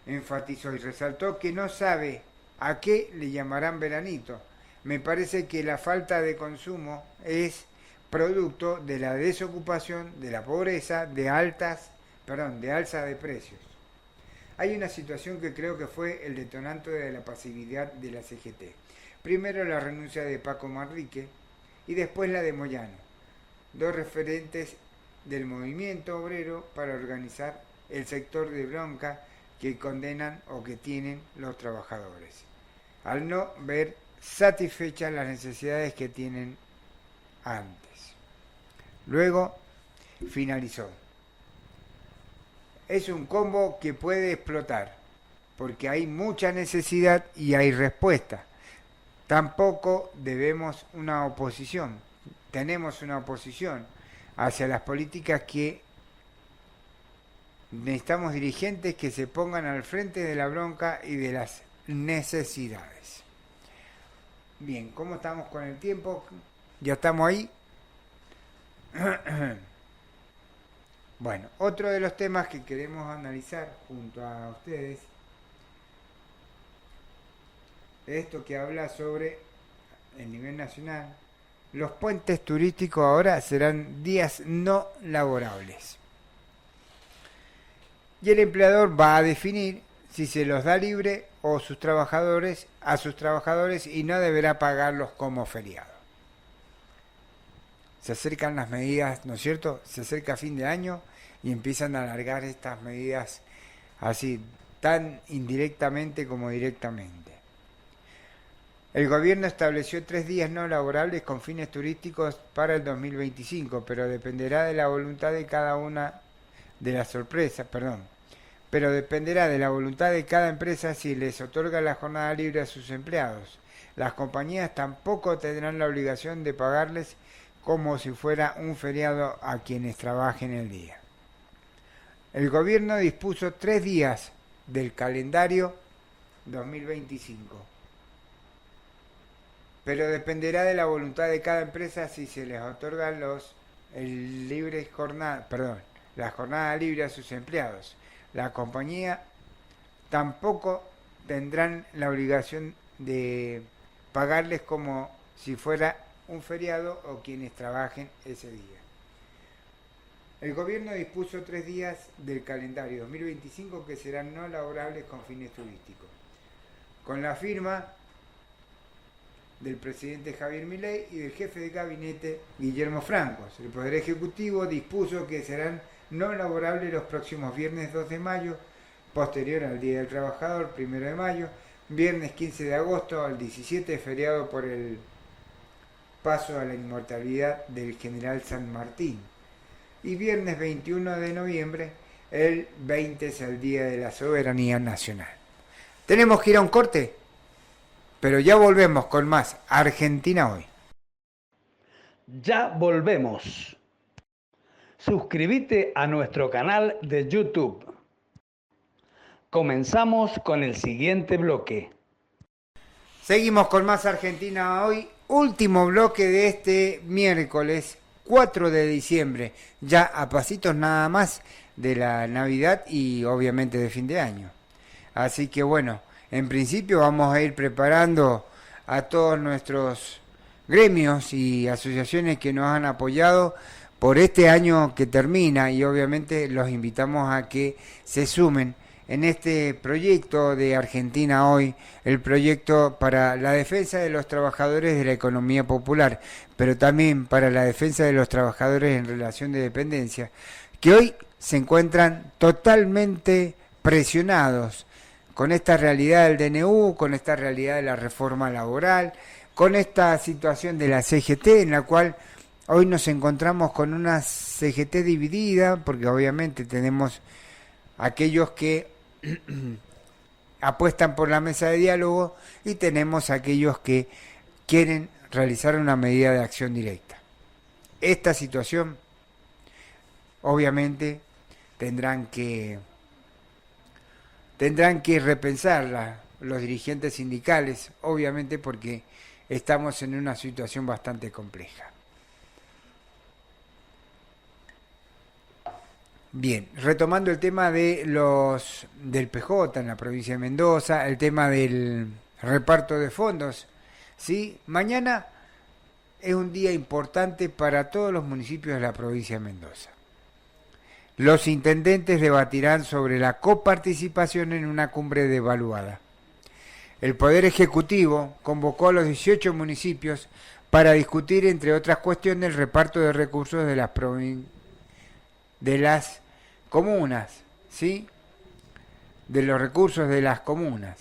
Enfatizó y resaltó que no sabe a qué le llamarán veranito. Me parece que la falta de consumo es producto de la desocupación, de la pobreza, de alza de precios. Hay una situación que creo que fue el detonante de la pasividad de la CGT. Primero la renuncia de Paco Manrique y después la de Moyano, dos referentes del movimiento obrero para organizar el sector de bronca que condenan o que tienen los trabajadores, al no ver satisfechas las necesidades que tienen antes. Luego finalizó. Es un combo que puede explotar, porque hay mucha necesidad y hay respuesta. Tampoco tenemos una oposición hacia las políticas que necesitamos dirigentes que se pongan al frente de la bronca y de las necesidades. Bien, ¿cómo estamos con el tiempo? ¿Ya estamos ahí? Bueno, otro de los temas que queremos analizar junto a ustedes es esto que habla sobre el nivel nacional. Los puentes turísticos ahora serán días no laborables. Y el empleador va a definir si se los da libre o a sus trabajadores y no deberá pagarlos como feriado. Se acercan las medidas, ¿no es cierto? Se acerca fin de año y empiezan a alargar estas medidas así, tan indirectamente como directamente. El gobierno estableció 3 días no laborables con fines turísticos para el 2025, pero dependerá de la voluntad de cada empresa si les otorga la jornada libre a sus empleados. Las compañías tampoco tendrán la obligación de pagarles como si fuera un feriado a quienes trabajen el día. El gobierno dispuso 3 días del calendario 2025, pero dependerá de la voluntad de cada empresa si se les otorga la jornada libre a sus empleados. La compañía tampoco tendrán la obligación de pagarles como si fuera un feriado o quienes trabajen ese día. El gobierno dispuso 3 días del calendario 2025 que serán no laborables con fines turísticos. Con la firma del presidente Javier Milei y del jefe de gabinete Guillermo Franco, el Poder Ejecutivo dispuso que serán no laborables los próximos viernes 2 de mayo, posterior al Día del Trabajador, 1 de mayo, viernes 15 de agosto al 17, feriado por el paso a la inmortalidad del general San Martín, y viernes 21 de noviembre, el 20 es el Día de la Soberanía Nacional. ¿Tenemos que ir a un corte? pero ya volvemos con más Argentina Hoy. Ya volvemos. Suscríbete a nuestro canal de YouTube. Comenzamos con el siguiente bloque. Seguimos con más Argentina Hoy, último bloque de este miércoles 4 de diciembre, ya a pasitos nada más de la Navidad y obviamente de fin de año. Así que bueno, en principio vamos a ir preparando a todos nuestros gremios y asociaciones que nos han apoyado por este año que termina y obviamente los invitamos a que se sumen en este proyecto de Argentina Hoy, el proyecto para la defensa de los trabajadores de la economía popular, pero también para la defensa de los trabajadores en relación de dependencia, que hoy se encuentran totalmente presionados con esta realidad del DNU, con esta realidad de la reforma laboral, con esta situación de la CGT, en la cual hoy nos encontramos con una CGT dividida, porque obviamente tenemos aquellos que apuestan por la mesa de diálogo y tenemos aquellos que quieren realizar una medida de acción directa. Esta situación obviamente tendrán que repensarla los dirigentes sindicales, obviamente porque estamos en una situación bastante compleja. Bien, retomando el tema de del PJ en la provincia de Mendoza, el tema del reparto de fondos, ¿sí? Mañana es un día importante para todos los municipios de la provincia de Mendoza. Los intendentes debatirán sobre la coparticipación en una cumbre devaluada. El Poder Ejecutivo convocó a los 18 municipios para discutir, entre otras cuestiones, el reparto de recursos de las comunas, ¿sí? De los recursos de las comunas.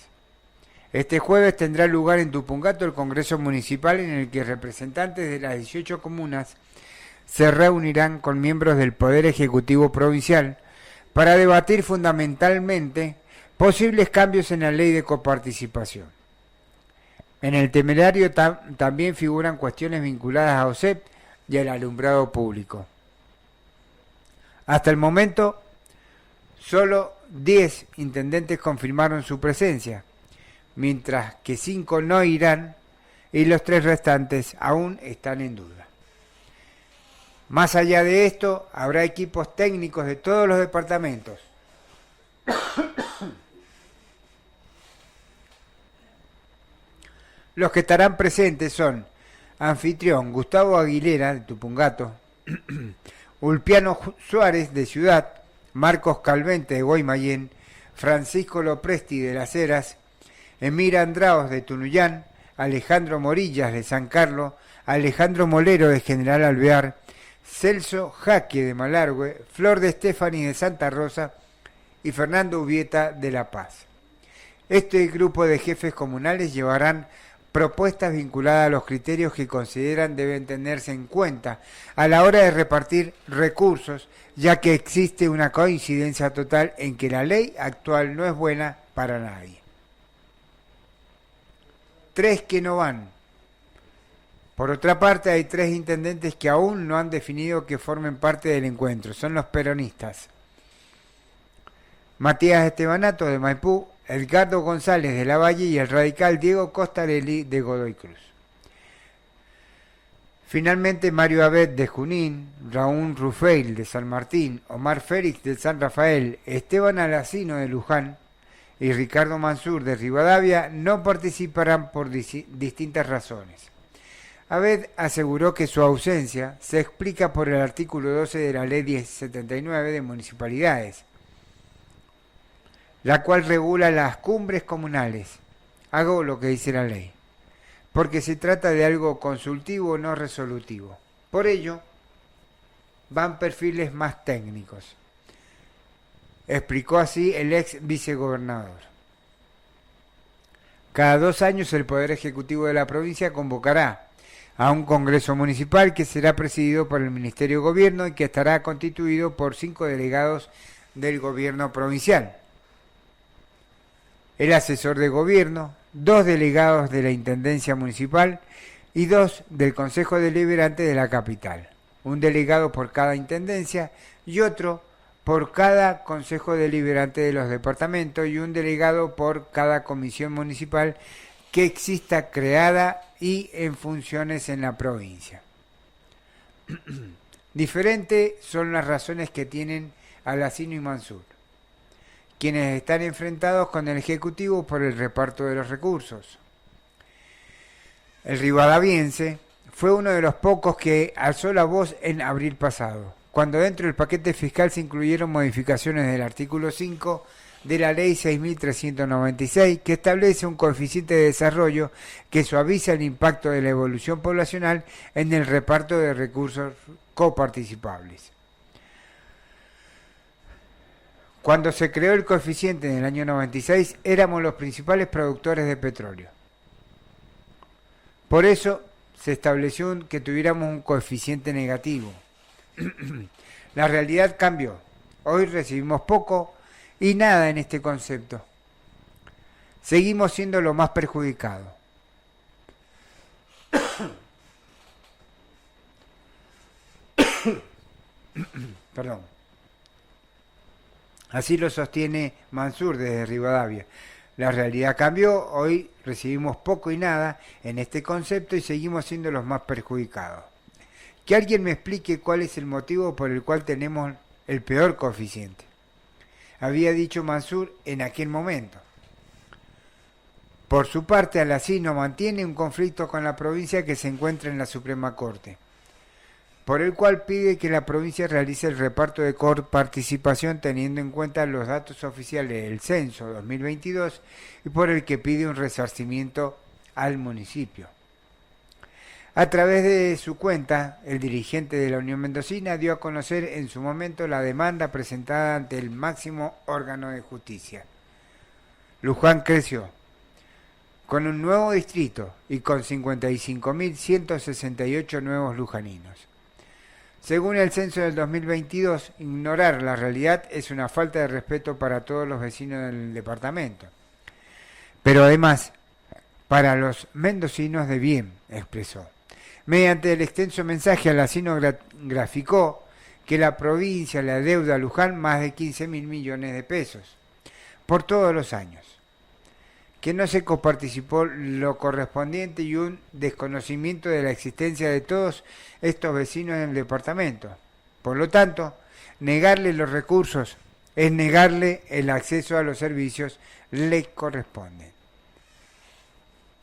Este jueves tendrá lugar en Tupungato el Congreso Municipal, en el que representantes de las 18 comunas se reunirán con miembros del Poder Ejecutivo Provincial para debatir fundamentalmente posibles cambios en la ley de coparticipación. En el temerario también figuran cuestiones vinculadas a OSEP y al alumbrado público. Hasta el momento, solo 10 intendentes confirmaron su presencia, mientras que 5 no irán y los 3 restantes aún están en duda. Más allá de esto, habrá equipos técnicos de todos los departamentos. Los que estarán presentes son anfitrión Gustavo Aguilera de Tupungato, Ulpiano Suárez de Ciudad, Marcos Calvente de Guaymallén, Francisco Lopresti de Las Heras, Emir Andraos de Tunuyán, Alejandro Morillas de San Carlos, Alejandro Molero de General Alvear, Celso Jaque de Malargüe, Flor de Estefani de Santa Rosa y Fernando Ubieta de La Paz. Este grupo de jefes comunales llevarán propuestas vinculadas a los criterios que consideran deben tenerse en cuenta a la hora de repartir recursos, ya que existe una coincidencia total en que la ley actual no es buena para nadie. 3 que no van. Por otra parte, hay 3 intendentes que aún no han definido que formen parte del encuentro. Son los peronistas: Matías Estebanato de Maipú, Edgardo González de Lavalle y el radical Diego Costarelli de Godoy Cruz. Finalmente, Mario Abed de Junín, Raúl Rufeil de San Martín, Omar Félix de San Rafael, Esteban Alacino de Luján y Ricardo Mansur de Rivadavia no participarán por distintas razones. Abed aseguró que su ausencia se explica por el artículo 12 de la Ley 1079 de Municipalidades, la cual regula las cumbres comunales. Hago lo que dice la ley, porque se trata de algo consultivo, no resolutivo. Por ello, van perfiles más técnicos, explicó así el ex vicegobernador. Cada 2 años el Poder Ejecutivo de la provincia convocará a un Congreso Municipal que será presidido por el Ministerio de Gobierno y que estará constituido por 5 delegados del Gobierno provincial: el asesor de gobierno, 2 delegados de la Intendencia Municipal y 2 del Consejo Deliberante de la capital. Un delegado por cada intendencia y otro por cada Consejo Deliberante de los departamentos y un delegado por cada comisión municipal que exista creada y en funciones en la provincia. Diferentes son las razones que tienen Alacino y Mansur, quienes están enfrentados con el Ejecutivo por el reparto de los recursos. El rivadaviense fue uno de los pocos que alzó la voz en abril pasado, cuando dentro del paquete fiscal se incluyeron modificaciones del artículo 5 de la Ley 6.396, que establece un coeficiente de desarrollo que suaviza el impacto de la evolución poblacional en el reparto de recursos coparticipables. Cuando se creó el coeficiente en el año 96, éramos los principales productores de petróleo. Por eso se estableció que tuviéramos un coeficiente negativo. La realidad cambió. Hoy recibimos poco y nada en este concepto. Seguimos siendo lo más perjudicados. Perdón. Así lo sostiene Mansur desde Rivadavia. La realidad cambió, hoy recibimos poco y nada en este concepto y seguimos siendo los más perjudicados. Que alguien me explique cuál es el motivo por el cual tenemos el peor coeficiente, había dicho Mansur en aquel momento. Por su parte, Alacino mantiene un conflicto con la provincia que se encuentra en la Suprema Corte, por el cual pide que la provincia realice el reparto de coparticipación teniendo en cuenta los datos oficiales del censo 2022 y por el que pide un resarcimiento al municipio. A través de su cuenta, el dirigente de la Unión Mendocina dio a conocer en su momento la demanda presentada ante el máximo órgano de justicia. Luján creció con un nuevo distrito y con 55.168 nuevos lujaninos. Según el censo del 2022, ignorar la realidad es una falta de respeto para todos los vecinos del departamento. Pero además, para los mendocinos de bien, expresó. Mediante el extenso mensaje, Alacino graficó que la provincia le adeuda a Luján más de 15.000 millones de pesos por todos los años, que no se coparticipó lo correspondiente y un desconocimiento de la existencia de todos estos vecinos en el departamento. Por lo tanto, negarle los recursos es negarle el acceso a los servicios le corresponden.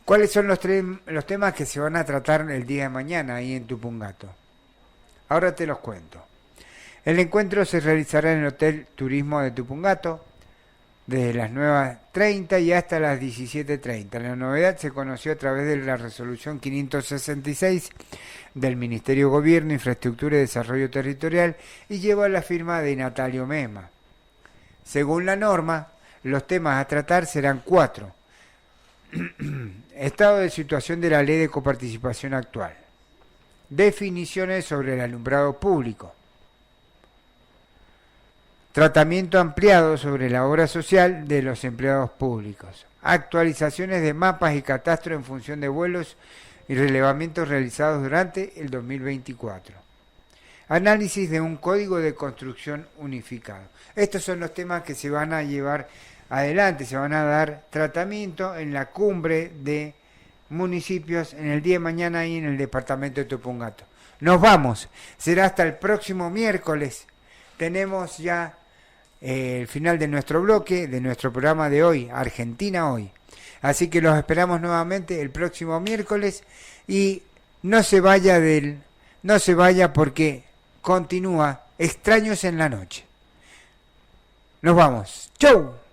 ¿Cuáles son los temas que se van a tratar el día de mañana ahí en Tupungato? Ahora te los cuento. El encuentro se realizará en el Hotel Turismo de Tupungato desde las 9:30 y hasta las 17:30. La novedad se conoció a través de la resolución 566 del Ministerio de Gobierno, Infraestructura y Desarrollo Territorial y lleva la firma de Natalio Mema. Según la norma, los temas a tratar serán 4. Estado de situación de la ley de coparticipación actual. Definiciones sobre el alumbrado público. Tratamiento ampliado sobre la obra social de los empleados públicos. Actualizaciones de mapas y catastro en función de vuelos y relevamientos realizados durante el 2024. Análisis de un código de construcción unificado. Estos son los temas que se van a llevar adelante, se van a dar tratamiento en la cumbre de municipios en el día de mañana ahí en el departamento de Tupungato. Nos vamos, será hasta el próximo miércoles. Tenemos ya el final de nuestro bloque, de nuestro programa de hoy, Argentina Hoy. Así que los esperamos nuevamente el próximo miércoles y no se vaya porque continúa Extraños en la Noche. Nos vamos. ¡Chau!